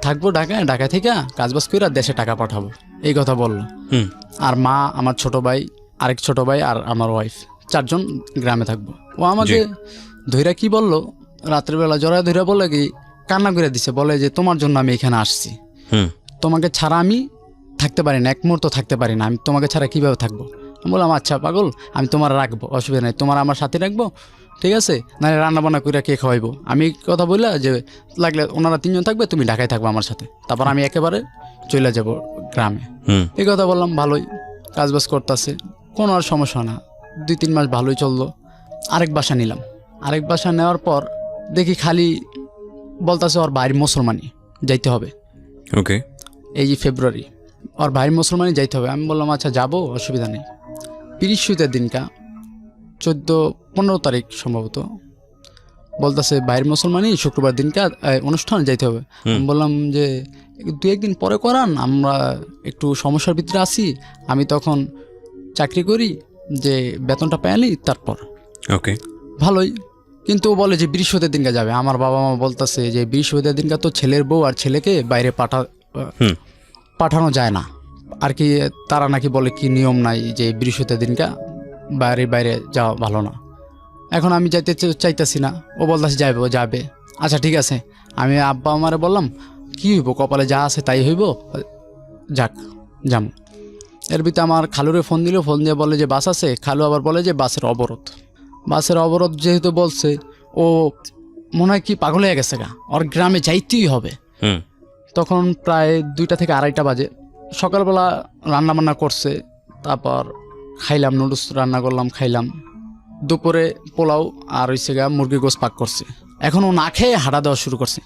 থাকবো ঢাকা থেকে কাজবাজ কইরা দেশে টাকা পাঠাবো, এই কথা বললো। আর মা, আমার ছোট ভাই, আরেক ছোট ভাই আর আমার ওয়াইফ, 4 জন গ্রামে থাকবো। ও আমাকে ধৈরা কি বললো, রাত্রেবেলা জড়ায় ধৈরা বলে কি কান্না করে দিছে, বলে যে তোমার জন্য আমি এখানে আসছি, তোমাকে ছাড়া আমি থাকতে পারি না, 1 মুহূর্ত থাকতে পারি না, আমি তোমাকে ছাড়া কীভাবে থাকবো? আমি বললাম আচ্ছা পাগল, আমি তোমার রাখবো, অসুবিধা নেই, তোমার আমার সাথে রাখবো, ঠিক আছে, নাহলে রান্নাবান্না করে কে খাওয়াইবো? আমি কথা বললা যে লাগলে ওনারা 3 জন থাকবে, তুমি ঢাকায় থাকবো আমার সাথে, তারপর আমি একেবারে চলে যাব গ্রামে। এই কথা বললাম। ভালোই কাজবাজ করতেছে, কোনো আর সমস্যা না। 2-3 মাস ভালোই চললো। আরেক বাসা নিলাম। আরেক বাসা নেওয়ার পর দেখি খালি বলতেছে ওর ভাইয়ের মুসলমানি যাইতে হবে। ওকে, এই যে ফেব্রুয়ারি ওর ভাইয়ের মুসলমানি যাইতে হবে। আমি বললাম আচ্ছা যাবো, অসুবিধা নেই। পিরিশুতের দিনকা 14-15 তারিখ সম্ভবত বলতেছে ভাইয়ের মুসলমানি শুক্রবার দিনকা অনুষ্ঠান যাইতে হবে। আমি বললাম যে 2-1 দিন পরে করান, আমরা একটু সমস্যার ভিতরে আছি, আমি তখন চাকরি করি, যে বেতনটা পেয়ালি তারপর। ওকে, ভালোই। কিন্তু ও বলে যে বৃহস্পতির দিনকা যাবে। আমার বাবা মা বলতেছে যে বৃহস্পতির দিনকা তো ছেলের বউ আর ছেলেকে বাইরে পাঠানো যায় না আর কি, তারা নাকি বলে কি নিয়ম নাই যে বৃহস্পতির দিনকা বাইরে যাওয়া ভালো না। এখন আমি যাইতে চাইতেছি না, ও বলতেছে যাবে। আচ্ছা ঠিক আছে, আমি আব্বা আমারে বললাম কি হইব, কপালে যা আছে তাই হইব, যাক যাম। এর ভিতরে আমার খালুরে ফোন দিল, ফোন দিয়ে বলে যে বাস আছে। খালু আবার বলে যে বাসের অবরোধ যেহেতু বলছে, ও মনে হয় কি পাগল হয়ে গেছে গা, ওর গ্রামে যাইতেই হবে। হুম তখন প্রায় 2টা থেকে 2:30 বাজে। সকালবেলা রান্না বান্না করছে, তারপর খাইলাম, নুডলস রান্না করলাম, খাইলাম। দুপুরে পোলাও আর হইছে গা মুরগি গোস পাক করছে। এখন ও না খেয়ে হাঁটা দেওয়া শুরু করছে।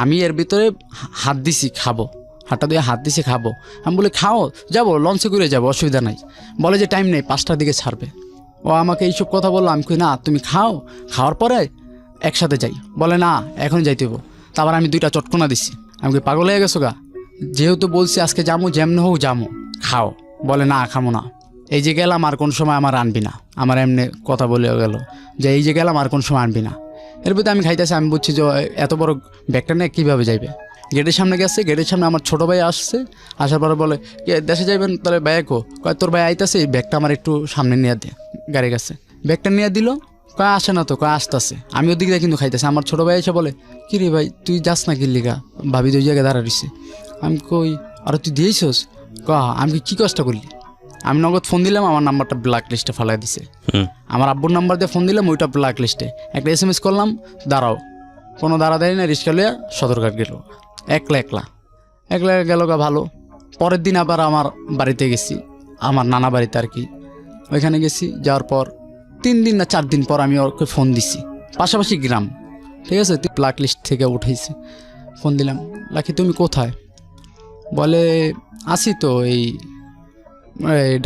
আমি এর ভিতরে হাত দিছি খাবো, হাঁটা দিয়ে হাত দিছি খাবো। আমি বলি খাও, যাবো লঞ্চে করে যাবো, অসুবিধা নাই। বলে যে টাইম নেই, 5টার দিকে ছাড়বে। ও আমাকে এইসব কথা বললো। আমি কই না, তুমি খাও, খাওয়ার পরে একসাথে যাই। বলে না, এখন যাইতে হবো। তারপর আমি 2টা চটকনা দিছি। আমি কই পাগল হয়ে গেছো গা, যেহেতু বলছি আজকে যাবো, যেমন হোক যাবো, খাও। বলে না, খামো না। এই যে গেলাম আর কোন সময় আমার আনবি না। আমার এমনি কথা বলে গেল যে এই যে গেলাম আর কোন সময় আনবি না। এর ভিতরে আমি খাইতেছি, আমি বুঝছি যে এত বড় ব্যাগটা নিয়ে কীভাবে যাইবে। গেটের সামনে গেছে, গেটের সামনে আমার ছোটো ভাই আসছে। আসার পরে বলে দেশে যাইবেন তাহলে ভাইয়া কো, কয় তোর ভাই আইতাছে, এই ব্যাগটা আমার একটু সামনে নিয়ে দে। গাড়ি গেছে, ব্যাগটা নিয়ে দিল। কয় আসে না তো, কয় আসতেছে। আমি ওদিক দিয়ে কিন্তু খাইতেছি। আমার ছোটো ভাই এসে বলে কি রে ভাই, তুই যাস না কিল্লিগা, ভাবি তো ওই জায়গায় দাঁড়া রইছে। আমি কই আর তুই দিয়েছিস? আমি কি কষ্ট করলি? আমি নগদ ফোন দিলাম, আমার নাম্বারটা ব্ল্যাক লিস্টে ফেলাই দিছে। আমার আব্বুর নাম্বার দিয়ে ফোন দিলাম, ওইটা ব্ল্যাক লিস্টে। একটা SMS করলাম, দাঁড়াও। কোনো দাঁড়া দেয় না, রিক্সা লিয়া সদরঘাট গেল, একলা গেল গা। ভালো। পরের দিন আবার আমার বাড়িতে গেছি, আমার নানা বাড়িতে আর কি। ওইখানে গেছি, যাওয়ার পর 3 দিন না 4 দিন পর আমি ওকে ফোন দিছি, পাশাপাশি গ্রাম, ঠিক আছে। ব্ল্যাক লিস্ট থেকে উঠেছি। ফোন দিলাম, লাকি তুমি কোথায়? বলে আসি তো এই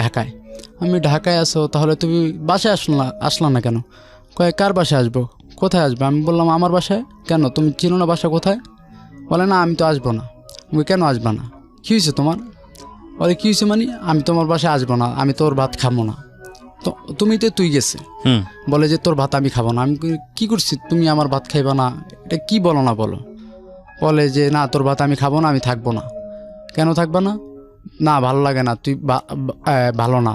ঢাকায়। আমি ঢাকায় আসো, তাহলে তুমি বাসায় আসলা না কেন? কয় কার বাসায় আসবো? কোথায় আসবে? আমি বললাম আমার বাসায়। কেন, তুমি চিনো না বাসা কোথায়? বলে না, আমি তো আসবো না। আমি কেন আসবা না? কী হয়েছে তোমার? বলে কী হয়েছে মানে, আমি তোমার বাসায় আসবো না, আমি তোর ভাত খাবো না। তো তুমি তো তুই গেছে। বলে যে তোর ভাত আমি খাবো না। আমি কি করছি, তুমি আমার ভাত খাইবা না? এটা কি বলো না বলো। বলে যে না, তোর ভাত আমি খাবো না, আমি থাকবো না। কেন থাকবা না? না, ভালো লাগে না, তুই ভালো না।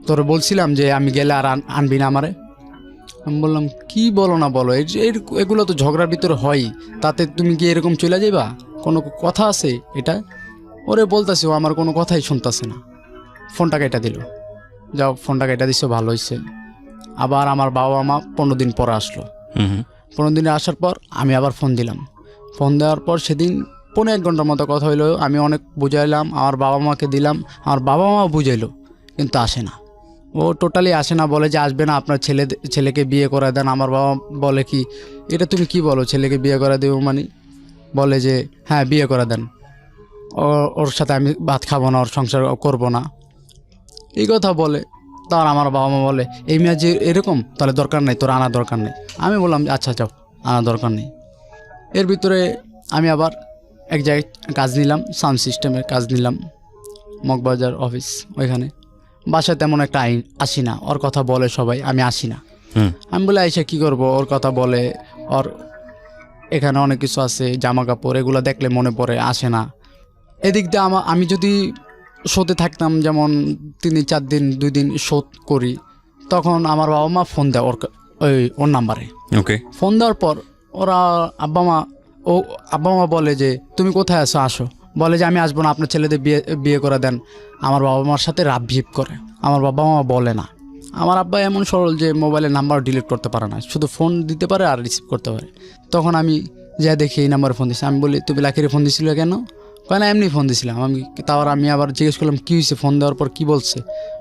তোর বলছিলাম যে আমি গেলে আর আনবি না আমারে। আমি বললাম কি বলো না বলো, এগুলো তো ঝগড়ার ভিতরে হয়, তাতে তুমি কি এরকম চলে যাইবা? কোনো কথা আছে এটা? ওরে বলতেছি, ও আমার কোনো কথাই শুনতেছে না। ফোনটা কেটে দিল। যাও, ফোনটা কেটে দিছো, ভালো হয়েছে। আবার আমার বাবা মা 15 দিন পরে আসলো। 15 দিনে আসার পর আমি আবার ফোন দিলাম। ফোন দেওয়ার পর সেদিন 1.5 ঘন্টার মতো কথা হইলো। আমি অনেক বুঝাইলাম, আমার বাবা মাকে দিলাম, আমার বাবা মা বুঝাইলো, কিন্তু আসে না। ও টোটালি আসে না, বলে যে আসবে না, আপনার ছেলেকে বিয়ে করে দেন। আমার বাবা বলে কি, এটা তুমি কি বলো, ছেলেকে বিয়ে করে দেবো মানে? বলে যে হ্যাঁ, বিয়ে করে দেন, ওর সাথে আমি ভাত খাবো না, ওর সংসার করবো না, এই কথা বলে। তার আমার বাবা মা বলে এই মেয়ে যে এরকম, তাহলে দরকার নেই, তোর আনা দরকার নেই। আমি বললাম আচ্ছা যাও, আনা দরকার নেই। এর ভিতরে আমি আবার এক জায়গায় কাজ নিলাম, সাউন্ড সিস্টেমের কাজ নিলাম, মগবাজার অফিস। ওইখানে বাসায় তেমন একটা আসি না, ওর কথা বলে সবাই, আমি আসি না। আমি বলে আইসা কী করবো, ওর কথা বলে, ওর এখানে অনেক কিছু আছে, জামা কাপড়, এগুলো দেখলে মনে পড়ে, আসে না। এদিক দিয়ে আমি যদি শোতে থাকতাম, যেমন 3 দিন 4 দিন 2 দিন শোধ করি, তখন আমার বাবা মা ফোন দেয় ওর নাম্বারে। ওকে। ফোন দেওয়ার পর ওরা আব্বা মা বলে যে তুমি কোথায় আসো, আসো। বলে যে আমি আসবো না, আপনার ছেলেদের বিয়ে করে দেন। আমার বাবা মার সাথে রাব ভিপ করে। আমার বাবা মা বলে না। আমার আব্বা এমন সরল যে মোবাইলের নাম্বার ডিলিট করতে পারে না, শুধু ফোন দিতে পারে আর রিসিভ করতে পারে। তখন আমি যা দেখি এই নাম্বারে ফোন দিচ্ছি। আমি বলি তুমি লাকিরে ফোন দিছিল কেন? কয় না, এমনি ফোন দিছিলাম। আমি আবার জিজ্ঞেস করলাম কী হয়েছে, ফোন দেওয়ার পর কী বলছে?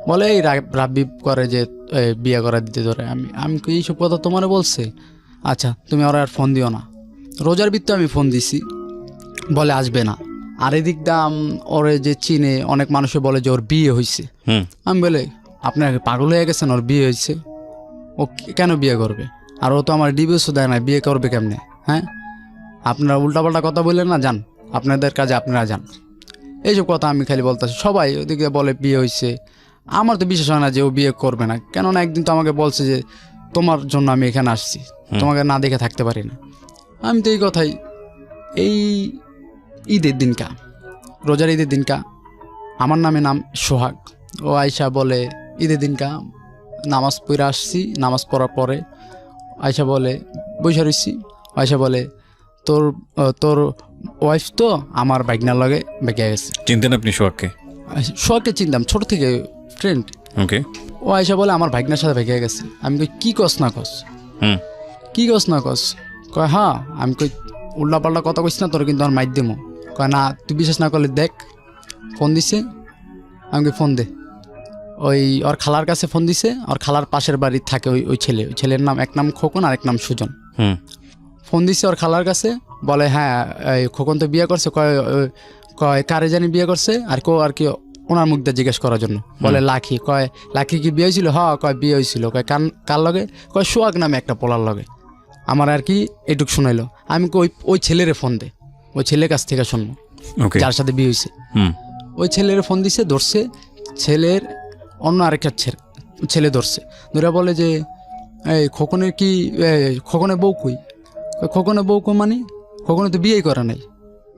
বলে এই রাব ভিপ করে যে বিয়ে করা দিতে ধরে। আমি এইসব কথা তোমারে বলছে? আচ্ছা, তুমি ওরা আর ফোন দিও না। রোজার ভিত্তিতে আমি ফোন দিছি, বলে আসবে না। আর এদিক দাম ওরে যে চিনে অনেক মানুষে বলে যে ওর বিয়ে হয়েছে। আমি বলে আপনার পাগল হয়ে গেছেন, ওর বিয়ে হয়েছে, ও কেন বিয়ে করবে? আর ও তো আমার ডিভোর্সও দেয় না, বিয়ে করবে কেমনে? হ্যাঁ, আপনারা উল্টাপাল্টা কথা বললেন না, যান আপনাদের কাজে আপনারা যান। এইসব কথা আমি খালি বলতেছি। সবাই ওদিকে বলে বিয়ে হয়েছে। আমার তো বিশ্বাস হয় না যে ও বিয়ে করবে না, কেননা একদিন তো আমাকে বলছে যে তোমার জন্য আমি এখানে আসছি, তোমাকে না দেখে থাকতে পারি না। আমি তো এই কথাই, এই ঈদের দিনকা, রোজার ঈদের দিনকা, আমার নাম সোহাগ। ও আয়শা বলে ঈদের দিনকা নামাজ পড়ে আসছি, নামাজ পড়ার পরে আয়শা বলে বসে রয়েছি। আয়শা বলে তোর ওয়াইফ তো আমার বাইকনার লগে বেঁকে গেছে। চিনতেন আপনি সোহাগকে? সোহাগকে চিনতাম ছোট থেকে ফ্রেন্ড। ওকে। ও আয়সা বলে আমার ভাগনার সাথে ভেগে গেছে। আমি কই কি কস না কস, হুম। কি কস না কস? কয় হ্যাঁ। আমি কই উল্টা পাল্টা কথা কইস না, তোর কিন্তু আমার মাইর দেবো। কয় না, তুই বিশ্বাস না করলে দেখ। ফোন দিছে, আমি কই ফোন দে। ওই ওর খালার কাছে ফোন দিছে, ওর খালার পাশের বাড়ি থাকে ওই ছেলে। ওই ছেলের নাম, এক নাম খোকন আর এক নাম সুজন। হুম। ফোন দিছে ওর খালার কাছে, বলে হ্যাঁ এই খোকন তো বিয়ে করছে। কয় কয় কারে জানি বিয়ে করছে, আর কেউ আর কি ওনার মুখ দিয়ে জিজ্ঞেস করার জন্য। বলে লাখি। কয় লাখি কি বিয়ে হয়েছিল? হ্যাঁ। কয় বিয়ে হয়েছিল। কয় কার লগে? কয় সোহাগ নামে একটা পোলার লগে। আমার আর কি এটুক শুনাইলো। আমি কই ওই ছেলেরে ফোন দে, ওই ছেলের কাছ থেকে শুনবো ওকে। যার সাথে বিয়ে হয়েছে। হুম। ওই ছেলের ফোন দিছে, ধরছে। ছেলের অন্য আরেকটা ছেলে ধরছে, ধরে বলে যে এই খোকনের কি খোকনের বউ কই? খোকনের বউ কই মানে? খোকনে তো বিয়েই করে নাই।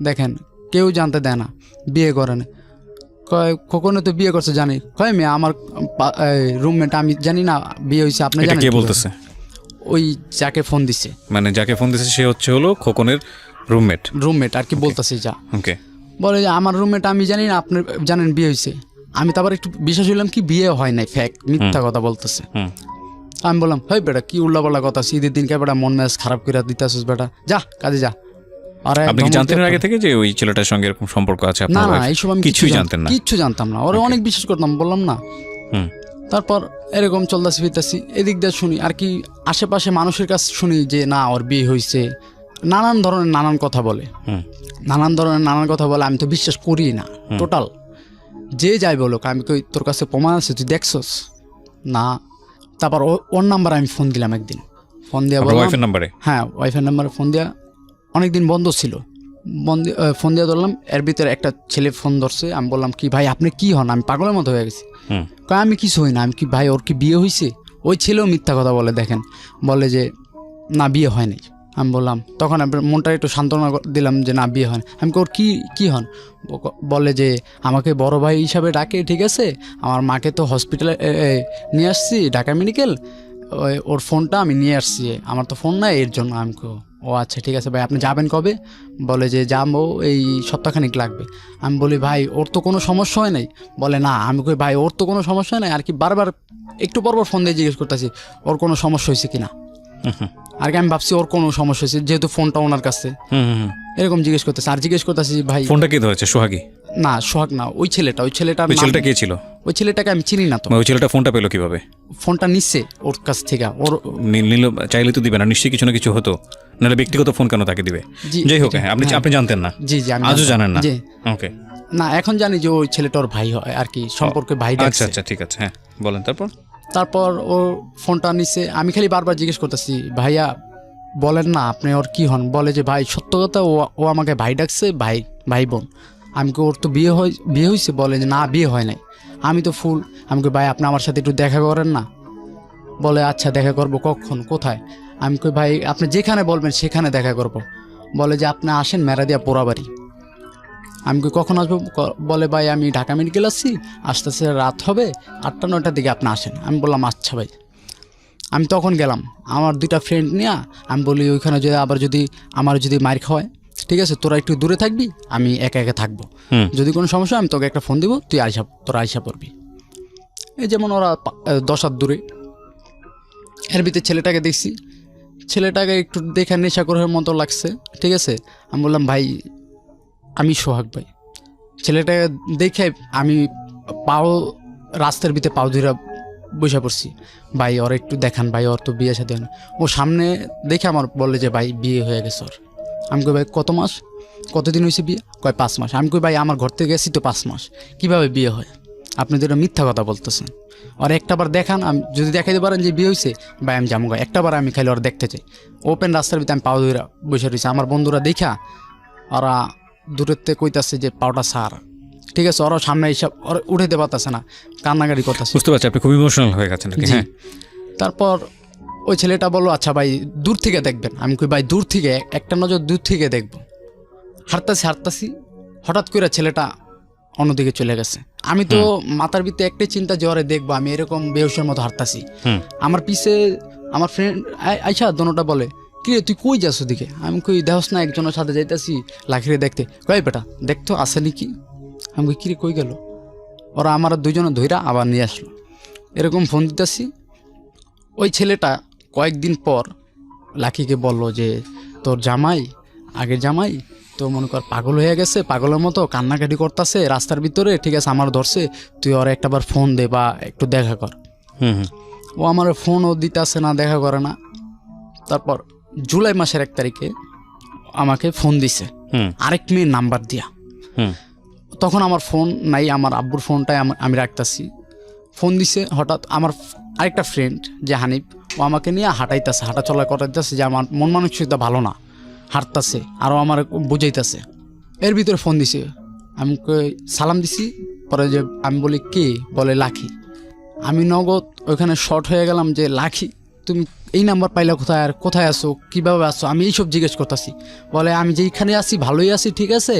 দেখেন, কেউ জানতে দেয় না, বিয়ে করে না। কয় খোকনে তো বিয়ে করছে জানি। কয় মেয়ে আমার রুমমেট, আমি জানি না বিয়ে হয়েছে, আপনি এটা জানেন? কে কিভাবে? বলতেছে? ওই যাকে ফোন দিছে, মানে যাকে ফোন দিছে সে হলো খোকনের রুমমেট আর কি বলতেছে যা। ওকে। বলে যে আমার রুমমেট, আমি জানি না আপনি জানেন বিয়ে হয়েছে। আমি তো আবার একটু বিশ্বাস হইলাম কি বিয়ে হয় নাই, ফ্যাক মিথ্যা কথা বলতেছে। হুম। আমি বললাম হেই বেটা, কি উল্লাপাল্লা কথা, ঈদের দিনকে বেটা মন মেজাজ খারাপ করে দিতেছিস বেটা, যা কাজে যা। আরে আপনি কি জানতেন আগে থেকে যে ওই ছেলেটার সঙ্গে এরকম সম্পর্ক আছে না আপনার? না, এইসব আমি কিছুই জানতেন না? কিচ্ছু জানতাম না, ওরা অনেক বিশ্বাস করতাম, বললাম না। হুম। তারপর এরকম চলতেছি ফিরতেছি, এদিক দিয়ে শুনি আর কি আশেপাশে মানুষের কাছে শুনি যে না ওর বিয়ে হয়েছে, নানান ধরনের নানান কথা বলে। হুম। নানান ধরনের নানান কথা বলে, আমি তো বিশ্বাস করি না টোটাল। যে যাই বলো, আমি কই তোর কাছে প্রমাণ আছে, তুই দেখছস না? তারপর ওর নাম্বার আমি ফোন দিলাম একদিন, ফোন দিয়া বললাম ওয়াইফের নাম্বারে? হ্যাঁ ওয়াইফের নাম্বারে ফোন দিয়া, অনেকদিন বন্ধ ছিল, ফোন দিয়া ধরলাম। এর ভিতরে একটা ছেলে ফোন ধরছে। আমি বললাম কি ভাই আপনি কি হন? আমি পাগলের মতো হয়ে গেছি। হুম। কয় আমি কিছু হই না। আমি কি ভাই ওর কি বিয়ে হয়েছে? ওই ছেলেও মিথ্যা কথা বলে, দেখেন, বলে যে না বিয়ে হয় নাই। আমি বললাম, তখন মনটা একটু সান্ত্বনা দিলাম যে না বিয়ে হয় না। আমি ওর কি হন? বলে যে আমাকে বড় ভাই হিসাবে ডাকে, ঠিক আছে, আমার মাকে তো হসপিটালে নিয়ে আসছি, ঢাকা মেডিকেল, ওর ফোনটা আমি নিয়ে আসছি, আমার তো ফোন নাই এর জন্য। আমি ও আচ্ছা ঠিক আছে ভাই, আপনি যাবেন কবে? বলে যে যাবো এই সপ্তাহখানিক লাগবে। আমি বলি ভাই ওর তো কোনো সমস্যা হয় নাই। বলে না। আমি কই ভাই ওর তো কোনো সমস্যা হয় নাই, আর কি বারবার একটু পরপর ফোন দিয়ে জিজ্ঞেস করতেছি ওর কোনো সমস্যা হয়েছে কিনা। আর কি আমি ভাবছি ওর কোনো সমস্যা হয়েছে, যেহেতু ফোনটা ওনার কাছে, এরকম জিজ্ঞেস করতেছে। আর জিজ্ঞেস করতেছি ভাই ফোনটা কে ধরেছে? সোহাগী? না সোহাগ না, ওই ছেলেটা। ওই ছেলেটা কে ছিল? ওই ছেলেটাকে আমি চিনি না তো। ওই ছেলেটা ফোনটা পেলো কিভাবে? ফোনটা নিচ্ছে ওর কাছ থেকে। ওর নিল, চাইলে তো দিবে না, নিশ্চয়ই কিছু না কিছু হতো, নাহলে ব্যক্তিগত ফোন কেন তাকে দিবে? যাই হোক, আপনি জানতেন না? জি জি, আমি আজও জানেন না? জি। ওকে। না, এখন জানি যে ওই ছেলেটা ওর ভাই হয় আর কি, সম্পর্কে ভাই ডাকছে। আচ্ছা আচ্ছা, ঠিক আছে, হ্যাঁ বলেন। তারপর ও ফোনটা নিচ্ছে। আমি খালি বারবার জিজ্ঞেস করতেছি ভাইয়া বলেন না আপনি ওর কি হন? বলে যে ভাই সত্য কথা, ও আমাকে ভাই ডাকছে, ভাই বোন। আমি কি ওর তো বিয়ে হয়েছে? বলে যে না বিয়ে হয় নাই। আমি তো ফুল। আমি কই ভাই আপনি আমার সাথে একটু দেখা করেন না? বলে আচ্ছা দেখা করব, কখন, কোথায়? আমি কই ভাই আপনি যেখানে বলবেন সেখানে দেখা করব। বলে যে আপনি আসেন মেরাদিয়া পোড়াবাড়ি। আমি কই কখন আসবো? বলে ভাই আমি ঢাকা মেডিকেল আসছি, আস্তে আস্তে রাত হবে, 8টা-9টার দিকে আপনি আসেন। আমি বললাম আচ্ছা ভাই। আমি তখন গেলাম আমার 2টা ফ্রেন্ড নিয়ে। আমি বলি ওইখানে যদি আমার মার খাওয়ায়, ঠিক আছে তোরা একটু দূরে থাকবি, আমি একা একা থাকবো, যদি কোনো সমস্যা আমি তোকে একটা ফোন দিব, তুই তোরা আইসা পড়বি। এই যেমন ওরা 10 হাত দূরে। এর ভিতরে ছেলেটাকে দেখছি, ছেলেটাকে একটু দেখে নেশাখোরের মতো লাগছে, ঠিক আছে। আমি বললাম ভাই আমি সোহাগ ভাই। ছেলেটাকে দেখে আমি রাস্তার ভিতরে পাও ধরে বসে পড়ছি। ভাই ওর একটু দেখান ভাই, ওর তো বিয়ে সাথে হয় না। ও সামনে দেখে আমার বললে যে ভাই বিয়ে হয়ে গেছে ওর। আমি কই ভাই কত মাস, কতদিন হয়েছে বিয়ে? কয় 5 মাস। আমি কই ভাই আমার ঘর থেকে গেছি তো 5 মাস, কীভাবে বিয়ে হয়? আপনি তো এটা মিথ্যা কথা বলতেছেন। ওর একটাবার দেখান, আমি যদি দেখাইতে পারেন যে বিয়ে হয়েছে, ভাই আমি যাবো। একটাবার আমি খালি ওর দেখতে চাই। ওপেন রাস্তার ভিতরে আমি পাও ধরে বসে রয়েছি। আমার বন্ধুরা দেখা ওরা দূরের থেকে কইতাছে যে পাওটা সার, ঠিক আছে। ওরা সামনে এইসব ওরা উঠাইতে পারতেছে না, কান্নাকাটি করতেছে। বুঝতে পারছি আপনি খুব ইমোশনাল হয়ে গেছেন। হ্যাঁ। তারপর ওই ছেলেটা বললো আচ্ছা ভাই দূর থেকে দেখবেন। আমি কই ভাই দূর থেকে, একটা নজর দূর থেকে দেখবো। হাঁটতাছি হঠাৎ করে ছেলেটা অন্যদিকে চলে গেছে। আমি তো মাথার ভিতরে একটাই চিন্তা যে ওরে দেখবো। আমি এরকম বেহুশের মতো হাঁটতাছি, আমার পিছে আমার ফ্রেন্ড আইসা দোনোটা বলে কি রে তুই কই যাস ওদিকে? আমি কই দেহস না একজনের সাথে যাইতাছি লাখিরে দেখতে। কই বেটা দেখতো আসেনি কি? আমি কই কিরে কই গেল? ওরা আমার দুজনে ধইরা আবার নিয়ে আসলো। এরকম ফোন দিতেছি, ওই ছেলেটা কয়েকদিন পর লাকিকে বলল যে তোর জামাই, আগের জামাই তো মনে কর পাগল হয়ে গেছে, পাগলের মতো কান্নাকাটি করতেছে রাস্তার ভিতরে, ঠিক আছে আমার ধরছে, তুই ওর একটাবার ফোন দে বা একটু দেখা কর। ও আমার ফোনও দিতেছে না, দেখা করে না। তারপর জুলাই মাসের 1 তারিখে আমাকে ফোন দিছে আরেক মেয়ের নাম্বার দিয়া। তখন আমার ফোন নাই, আমার আব্বুর ফোনটাই আমি রাখতেছি। ফোন দিছে হঠাৎ আমার আরেকটা ফ্রেন্ড যে হানিফ, ও আমাকে নিয়ে হাঁটাইতেছে, হাঁটা চলা করাইতেছে, যে আমার মন মানসিকতা ভালো না, হাঁটতেছে আরও আমার বুঝাইতেছে। এর ভিতরে ফোন দিছে, আমি সালাম দিছি। পরে যে আমি বলি কে, বলে লাকি। আমি নগদ ওইখানে শর্ট হয়ে গেলাম যে লাকি তুমি এই নাম্বার পাইলা কোথায়, আর কোথায় আসো, কীভাবে আসো, আমি এইসব জিজ্ঞেস করতেছি। বলে আমি যেইখানে আছি ভালোই আছি, ঠিক আছে,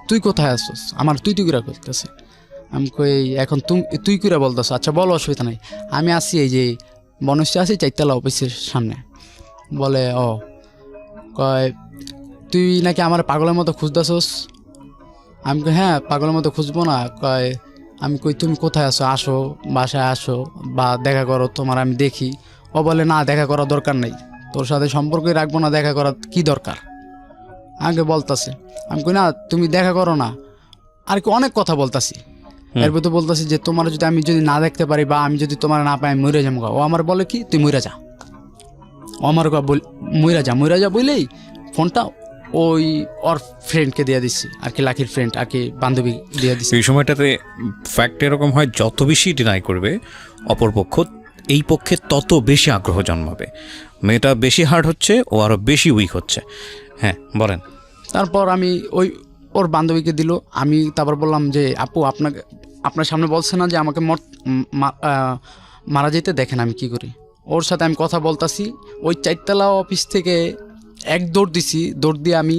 তুই কোথায় আসোস, আমার তুই করে করতেছে। আমি কই এখন তুই করে বলতেছো, আচ্ছা বলো, অসুবিধা নাই। আমি আসি এই যে বনশ্রী আছি 4তলা অফিসের সামনে। বলে ও, কয় তুই নাকি আমার পাগলের মতো খুঁজতেছোস। আমি কই হ্যাঁ, পাগলের মতো খুঁজবো না। কয় আমি কই তুমি কোথায় আসো, আসো বাসায় আসো বা দেখা করো, তোমার আমি দেখি। ও বলে না, দেখা করার দরকার নেই, তোর সাথে সম্পর্কই রাখবো না, দেখা করার কি দরকার, আমাকে বলতাছে। আমি কই না তুমি দেখা করো না, আর কি অনেক কথা বলতাছি। এর ভিতরে বলতেছি যে তোমার যদি না দেখতে পারি বা আমি যদি তোমার না পাই, আমি মরে যাবো। ও আমার বলে কি তুই মরে যা, ও আমার মরে যা বলেই ফোনটা ওই ওর ফ্রেন্ডকে দিয়ে দিচ্ছি আর কি, লাকির ফ্রেন্ড আর কি, বান্ধবী দিয়ে দিচ্ছি। এই সময়টাতে ফ্যাক্ট এরকম হয়, যত বেশি ডিনাই করবে অপরপক্ষ, এই পক্ষে তত বেশি আগ্রহ জন্মাবে। মেয়েটা বেশি হার্ড হচ্ছে, ও আরও বেশি উইক হচ্ছে। হ্যাঁ বলেন। তারপর আমি ওর বান্ধবীকে দিল। আমি তারপর বললাম যে আপু আপনার সামনে বলছে না যে আমাকে মারা যেতে, দেখেন আমি কি করি। ওর সাথে আমি কথা বলতাছি, ওই 4তলা অফিস থেকে এক দৌড় দিছি, দৌড় দিয়ে আমি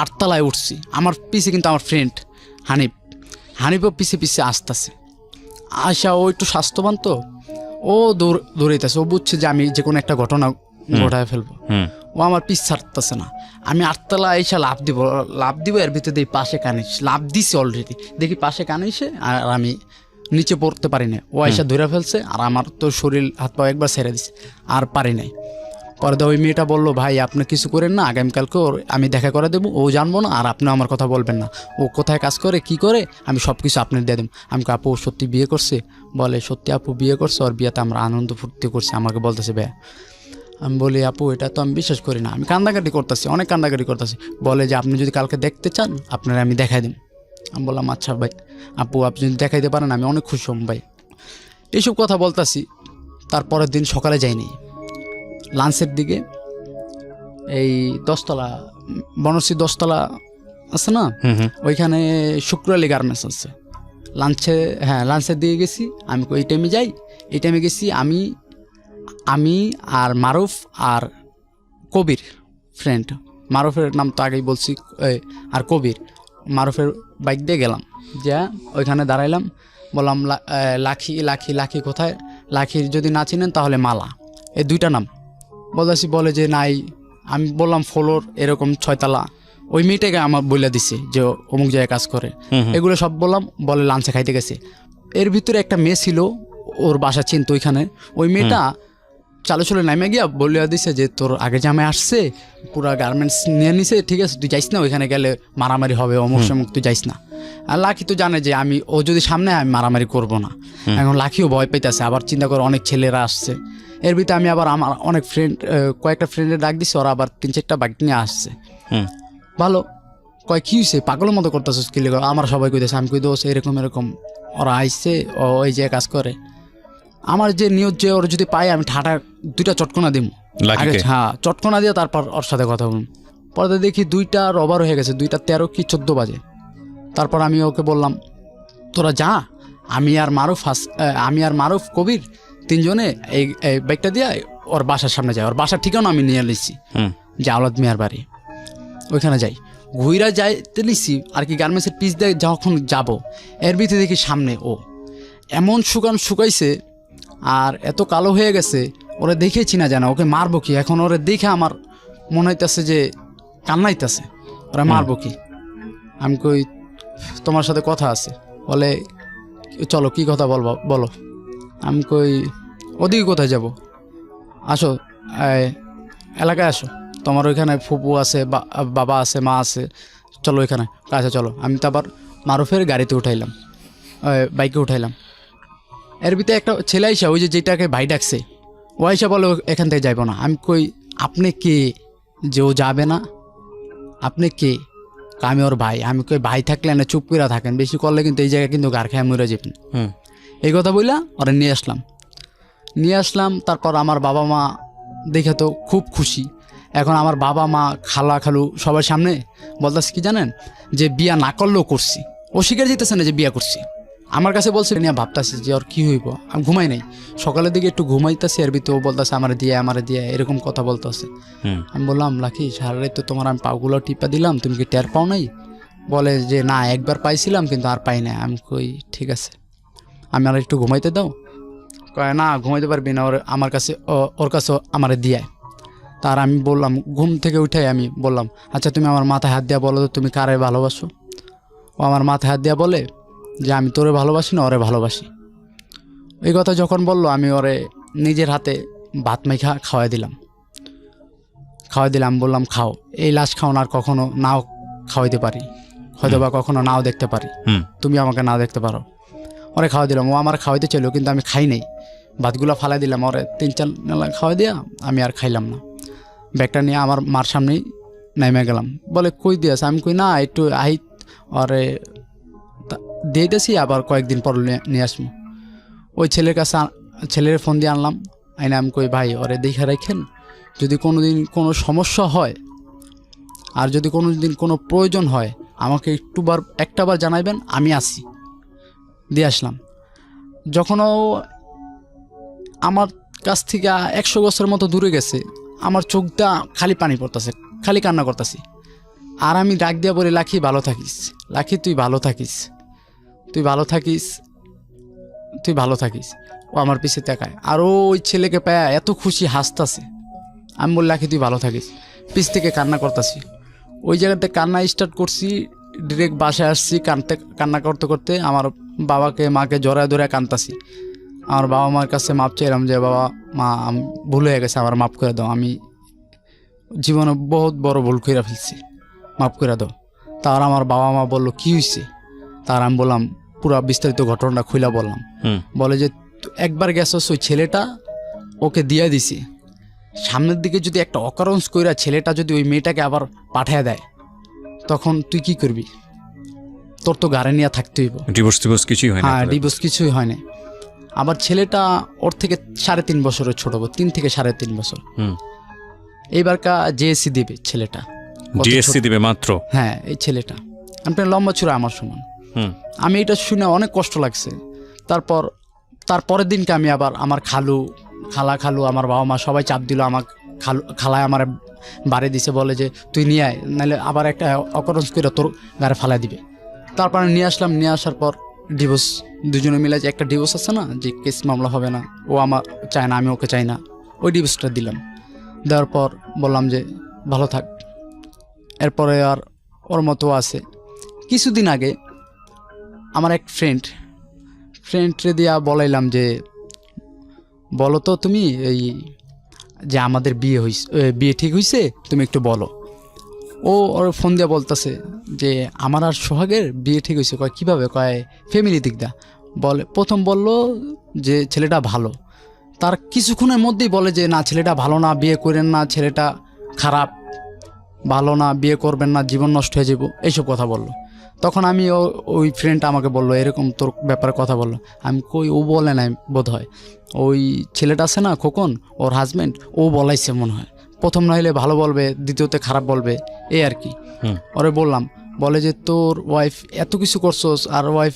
8তলায় উঠছি। আমার পিছে কিন্তু আমার ফ্রেন্ড হানিফও পিছে আসতেছে। আশা ও একটু স্বাস্থ্যবান তো, ও দৌড়াইতেছে, ও বুঝছে যে আমি যে কোনো একটা ঘটনা ঘটায় ফেলবো। ও আমার পিছ ছাড়তেছে না। আমি 8তলা এসে লাভ দিব, এর ভিতরে দেখি পাশে কানিস, লাভ দিছি অলরেডি, দেখি পাশে কানিসে, আর আমি নিচে পড়তে পারি না। ও এসে ধরে ফেলছে, আর আমার তো শরীর হাত পা একবার ছেড়ে দিছে, আর পারি নাই। পরে ওই মেয়েটা বললো ভাই আপনি কিছু করেন না, আগামীকালকে আমি দেখা করে দেবো, ও জানবো না, আর আপনি আমার কথা বলবেন না, ও কোথায় কাজ করে কি করে আমি সব কিছু আপনার দিয়ে দেবো। আমি আপু সত্যি বিয়ে করছে, বলে সত্যি আপু বিয়ে করছে, ওর বিয়েতে আমরা আনন্দ ফুর্তি করছি, আমাকে বলতেছে ভাই। আমি বলি আপু এটা তো আমি বিশ্বাস করি না, আমি কান্দাকাটি করতেছি, অনেক কান্দাকাটি করতেছি। বলে যে আপনি যদি কালকে দেখতে চান আপনারা আমি দেখাই দিন। আমি বললাম আচ্ছা ভাই, আপু আপনি যদি দেখাইতে পারেন আমি অনেক খুশি হম ভাই। এইসব কথা বলতেছি। তারপরের দিন সকালে যাইনি, লাঞ্চের দিকে এই 10তলা বনশ্রী 10তলা আছে না, ওইখানে শুক্রালী গার্মেন্টস আছে। লাঞ্চের দিকে গেছি আমি, এই টাইমে যাই, এই টাইমে গেছি আমি আর মারুফ আর কবির ফ্রেন্ড, মারুফের নাম তো আগেই বলছি, আর কবির, মারুফের বাইক দিয়ে গেলাম, যা ওইখানে দাঁড়াইলাম, বললাম লাখি কোথায়, লাখির যদি না চিনেন তাহলে মালা, এই 2টা নাম বলতেছি। বলে যে নাই, আমি বললাম ফ্লোর এরকম 6তলা, ওই মেয়েটাকে আমার বলে দিছে যে অমুক জায়গায় কাজ করে, এগুলো সব বললাম। বলে লাঞ্চে খাইতে গেছে। এর ভিতরে একটা মেয়ে ছিল, ওর বাসা চিনতো ওইখানে, ওই মেয়েটা চালু নামে গিয়া বলিয়া দিছে যে তোর আগে জামাই আসছে, পুরা গার্মেন্টস নিয়ে নিছে, ঠিক আছে তুই যাইস না, ওইখানে গেলে মারামারি হবে, অমুক সমুক তুই যাইস না। আর লাকি তো জানে যে ও যদি সামনে আমি মারামারি করব না। এখন লাকিও ভয় পাইতেছে, আবার চিন্তা করে অনেক ছেলেরা আসছে। এর ভিতরে আমি আবার আমার অনেক কয়েকটা ফ্রেন্ডের ডাক দিছি, ওরা আবার 3-4টা বাইক নিয়ে আসছে। ভালো কয় কি হয়েছে, পাগলের মতো করতেছে কি, আমার সবাই কইতেছে। আমি কই দোষ এরকম ওরা আইসে, ও ওই যে কাজ করে। আমার যে নিয়ত যে ওর যদি পাই আমি ঠাটা 2টা চটকনা দিব, হ্যাঁ চটকনা দিয়ে তারপর ওর সাথে কথা বলুন। পরে দেখি 2টা রবার হয়ে গেছে, 2টা 13 কি 14 বাজে। তারপর আমি ওকে বললাম তোরা যা, আমি আর মারুফ কবির 3জনে এই বাইকটা দিয়ে ওর বাসার সামনে যাই। ওর বাসার ঠিকানা আমি নিয়ে নিচ্ছি যে আওলাদ মিয়ার বাড়ি, ওইখানে যাই। ঘুইরা যাইতে নিচ্ছি আর কি, গার্মেন্টসের পিস দিয়ে যখন যাব, এর ভিতরে দেখি সামনে ও এমন শুকাইছে আর এত কালো হয়ে গেছে, ওরা দেখেছি না জানা, ওকে মারবো কি এখন, ওরা দেখে আমার মনে হইতেছে যে কান্নাইতেছে, ওরা মারবো কি। আমি কই তোমার সাথে কথা আছে, বলে চলো কী কথা বলো। আমি কই ওদিকে কোথায় যাব, আসো এলাকায় আসো, তোমার ওইখানে ফুপু আছে, বাবা আছে, মা আছে, চলো এখানে। আচ্ছা চলো। আমি তো আবার মারুফের গাড়িতে উঠাইলাম, বাইকে উঠাইলাম। এর ভিতরে একটা ছেলে আইসা, ওই যেটাকে ভাই ডাকছে, ও আইসা বলে এখান থেকে যাইব না। আমি কই আপনি কে যে ও যাবে না, আপনি কে? আমি ওর ভাই। আমি কই ভাই থাকলে না চুপ করে থাকেন, বেশি করলে কিন্তু এই জায়গায় কিন্তু গার খেয়ে মরে যাবেন। এই কথা বললা ওরা নিয়ে আসলাম। তারপর আমার বাবা মা দেখে তো খুব খুশি। এখন আমার বাবা মা খালা খালু সবার সামনে বলতেছে কি জানেন, যে বিয়া না করলেও করছি। ও স্বীকার যেতেছে না যে বিয়া করছি। আমার কাছে বলছে নিয়ে ভাবতেছে যে ওর কী হইব। আমি ঘুমাই নাই, সকালের দিকে একটু ঘুমাইতেছি, এর ভিতরে ও বলতেছে আমার দিয়ে এরকম কথা বলতেছে। আমি বললাম লাকি সারা রাত তো তোমার আমি পাগুলো টিপা দিলাম, তুমি কি টের পাও নাই? বলে যে না, একবার পাইছিলাম কিন্তু আর পাই না। আমি কই ঠিক আছে, আমি আর একটু ঘুমাইতে দাও। কয় না ঘুমাইতে পারবি না, আমার কাছে ওর কাছে আমারে দিয়ে। তার আমি বললাম, ঘুম থেকে উঠাই আমি বললাম, আচ্ছা তুমি আমার মাথায় হাত দিয়া বলো তো তুমি কারে ভালোবাসো? ও আমার মাথায় হাত দিয়া বলে যে আমি তোরে ভালোবাসি না, ওরে ভালোবাসি। এই কথা যখন বললো, আমি ওরে নিজের হাতে ভাত মাইখা খাওয়াই দিলাম। বললাম খাও, এই লাশ খাওয়ান আর কখনো নাও খাওয়াইতে পারি, হয়তো বা কখনো নাও দেখতে পারি, তুমি আমাকে না দেখতে পারো। ওরে খাওয়া দিলাম, ও আমার খাওয়াইতে চাইলো কিন্তু আমি খাই নাই। ভাতগুলো ফালাই দিলাম, ওরে 3-4 নালা খাওয়াই দিয়া আমি আর খাইলাম না। ব্যাগটা নিয়ে আমার মার সামনেই নেমে গেলাম। বলে কই দিয়েছ? আমি কই না একটু আহিত ওরে দিয়ে দিয়েছি, আবার কয়েকদিন পর নিয়ে আসবো। ওই ছেলের ফোন দিয়ে আনলাম, আইনা আমি কই ভাই ওরে দেখে রাখেন, যদি কোনো দিন কোনো সমস্যা হয় আর যদি কোনো দিন কোনো প্রয়োজন হয় আমাকে একটাবার জানাইবেন, আমি আসি। দিয়ে আসলাম। যখন ও আমার কাছ থেকে 100 বছরের মতো দূরে গেছে, আমার চোখটা খালি পানি পড়তেছে, খালি কান্না করতেছি। আর আমি ডাক দিয়া বলি লাকি ভালো থাকিস, লাকি তুই ভালো থাকিস, তুই ভালো থাকিস, তুই ভালো থাকিস। ও আমার পিছে তাকায়, আর ওই ছেলেকে পায়া এত খুশি হাসতাছে। আমি বললাম লাকি তুই ভালো থাকিস, পিছ থেকে কান্না করতেছি। ওই জায়গাতে কান্না স্টার্ট করছি, ডিরেক্ট বাসায় আসছি। কান্না করতে করতে আমার বাবাকে মাকে জড়ায় ধরে কাঁদতাছি। আমার বাবা মার কাছে মাপ চাইলাম যে বাবা মা ভুল হয়ে গেছে, আমার মাফ করে দাও, আমি জীবনে বহুত বড় ভুল করে ফেলছি, মাফ করে দাও। তার আমার বাবা মা বললো কি হয়েছে? তার আমি বললাম পুরো বিস্তারিত ঘটনাটা খুলে বললাম। বলে যে একবার গেছস, ওই ছেলেটা ওকে দিয়ে দিছি, সামনের দিকে যদি একটা অকারেন্স কইরা ছেলেটা যদি ওই মেয়েটাকে আবার পাঠিয়ে দেয়, তখন তুই কি করবি? তোর তো গাড়ি নিয়ে থাকতে হইব। ডিভোর্স কিছুই হয় না। হ্যাঁ, ডিভোর্স কিছুই হয় না। আবার ছেলেটা ওর থেকে 3.5 বছরের ছোট, 3 থেকে 3.5 বছর। এইবারকা জেএসসি দিবে ছেলেটা, জিএসসি দিবে মাত্র। হ্যাঁ, এই ছেলেটা আপনার লম্বা ছিল আমার সমান। আমি এটা শুনে অনেক কষ্ট লাগছে। তারপরের দিনকে আমি আবার আমার খালু আমার বাবা মা সবাই চাপ দিল। আমার খালায় আমার বাড়ি দিছে, বলে যে তুই নিয়ে আয়, নাহলে আবার একটা অকরেন্স করে তোর গাড়ি ফালাই দিবে। তারপরে নিয়ে আসলাম। নিয়ে আসার পর ডিভোর্স, দুজনে মিলে যে একটা ডিভোর্স আছে না, যে কেস মামলা হবে না, ও আমার চায় না, আমি ওকে চাই না, ওই ডিভোর্সটা দিলাম। দেওয়ার পর বললাম যে ভালো থাক। এরপরে আর ওর মতো আছে। কিছুদিন আগে আমার এক ফ্রেন্ডরে দিয়া বলাইলাম যে বলো তো তুমি এই যে আমাদের বিয়ে ঠিক হয়েছে, তুমি একটু বলো। ওর ফোন দিয়ে বলতেছে যে আমার আর সোহাগের বিয়ে ঠিক হয়েছে। কয় কীভাবে? কয় ফ্যামিলি দিক দা। প্রথম বলল যে ছেলেটা ভালো, তার কিছুক্ষণের মধ্যেই বলে যে না ছেলেটা ভালো না, বিয়ে করেন না, ছেলেটা খারাপ, ভালো না, বিয়ে করবেন না, জীবন নষ্ট হয়ে যাব, এইসব কথা বললো। তখন আমি ওই ফ্রেন্ড আমাকে বললো এরকম তোর ব্যাপারে কথা বললো। আমি কই ও বলে নাই বোধ হয়, ওই ছেলেটা আছে না খোকন, ওর হাজব্যান্ড, ও বলাইছে মনে হয়। প্রথম না হলে ভালো বলবে, দ্বিতীয়তে খারাপ বলবে, এই আর কি। ওরে বললাম, বলে যে তোর ওয়াইফ এত কিছু করছোস আর ওয়াইফ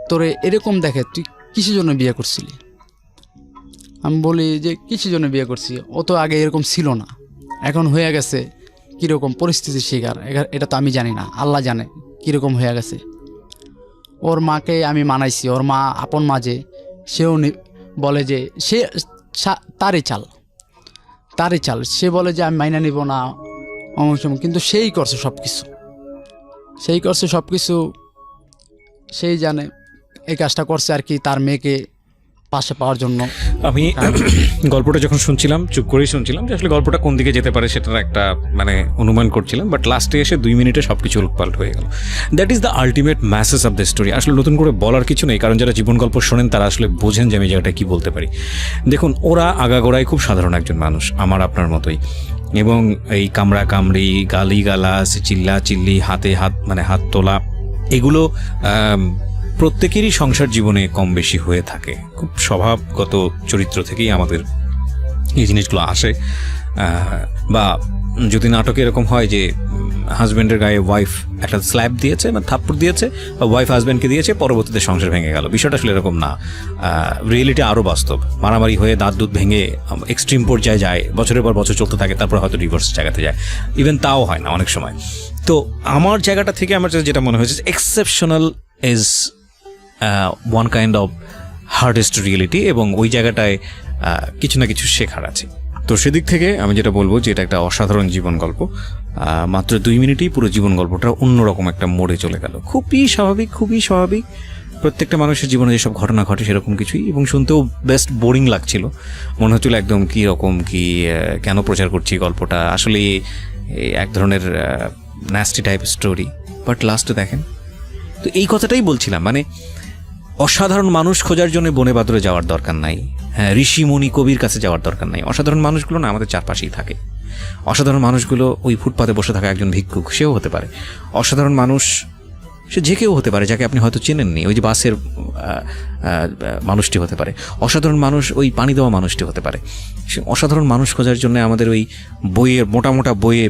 তোরে এরকম দেখে, তুই কিসের জন্য বিয়ে করছিলি? আমি বলি যে কিসের জন্য বিয়ে করছি, ও তো আগে এরকম ছিল না, এখন হয়ে গেছে কীরকম পরিস্থিতির শিকার, এটা তো আমি জানি না, আল্লাহ জানে কীরকম হয়ে গেছে। ওর মাকে আমি মানাইছি, ওর মা আপন মা যে, সেও বলে যে সে তারই চাল, সে বলে যে আমি মাইনা নিব না অমুক সময়, কিন্তু সেই করছে সব কিছু, সেই জানে। এই কাজটা করছে আর কি তার মেয়েকে পাশে পাওয়ার জন্য। আমি গল্পটা যখন শুনছিলাম চুপ করেই শুনছিলাম যে আসলে গল্পটা কোন দিকে যেতে পারে সেটার একটা মানে অনুমান করছিলাম, বাট লাস্টে এসে 2 মিনিটে সব কিছু উলটপাল্ট হয়ে গেল। That is the ultimate message of the story. আসলে নতুন করে বলার কিছু নেই, কারণ যারা জীবন গল্প শোনেন তারা আসলে বোঝেন যে আমি জায়গাটা কী বলতে পারি। দেখুন, ওরা আগাগোড়ায় খুব সাধারণ একজন মানুষ, আমার আপনার মতোই, এবং এই কামড়া কামড়ি, গালি গালাস, চিল্লা চিল্লি, হাতে হাত মানে হাত তোলা, এগুলো প্রত্যেকেরই সংসার জীবনে কম বেশি হয়ে থাকে। খুব স্বভাবগত চরিত্র থেকেই আমাদের এই জিনিসগুলো আসে। বা যদি নাটকে এরকম হয় যে হাজব্যান্ডের গায়ে ওয়াইফ একটা স্ল্যাব দিয়েছে বা থাপ্পড় দিয়েছে, বা ওয়াইফ হাজব্যান্ডকে দিয়েছে, পরবর্তীতে সংসার ভেঙে গেল, বিষয়টা আসলে এরকম না। রিয়েলিটি আরও বাস্তব। মারামারি হয়ে দাঁত দুধ ভেঙে এক্সট্রিম পর্যায়ে যায়, বছরের পর বছর চলতে থাকে, তারপর হয়তো ডিভোর্স জায়গাতে যায়, ইভেন তাও হয় না অনেক সময়। তো আমার জায়গাটা থেকে আমার যেটা মনে হয়েছে, exceptional is one kind of hardest reality, এবং ওই জায়গাটায় কিছু না কিছু শেখার আছে। তো সেদিক থেকে আমি যেটা বলবো যে এটা একটা অসাধারণ জীবন গল্প। মাত্র 2 মিনিটেই পুরো জীবন গল্পটা অন্যরকম একটা মোড়ে চলে গেল। খুবই স্বাভাবিক, খুবই স্বাভাবিক। প্রত্যেকটা মানুষের জীবনে যেসব ঘটনা ঘটে সেরকম কিছুই, এবং শুনতেও বেস্ট বোরিং লাগছিল। মনে হচ্ছিল একদম কী রকম কি কেন প্রচার করছি গল্পটা, আসলে এক ধরনের ন্যাস্টি টাইপ স্টোরি। বাট লাস্টে দেখেন, তো এই কথাটাই বলছিলাম, মানে অসাধারণ মানুষ খোঁজার জন্য বনে বাদরে যাওয়ার দরকার নাই, হ্যাঁ ঋষি মুনি কবির কাছে যাওয়ার দরকার নাই। অসাধারণ মানুষগুলো না আমাদের চারপাশেই থাকে। অসাধারণ মানুষগুলো ওই ফুটপাতে বসে থাকা একজন ভিক্ষুক, সেও হতে পারে। অসাধারণ মানুষ সে যে কেউ হতে পারে, যাকে আপনি হয়তো চেনেননি, ওই যে বাসের মানুষটি হতে পারে। অসাধারণ মানুষ ওই পানি দেওয়া মানুষটি হতে পারে। সে অসাধারণ মানুষ খোঁজার জন্য আমাদের ওই বইয়ের মোটা মোটা বইয়ে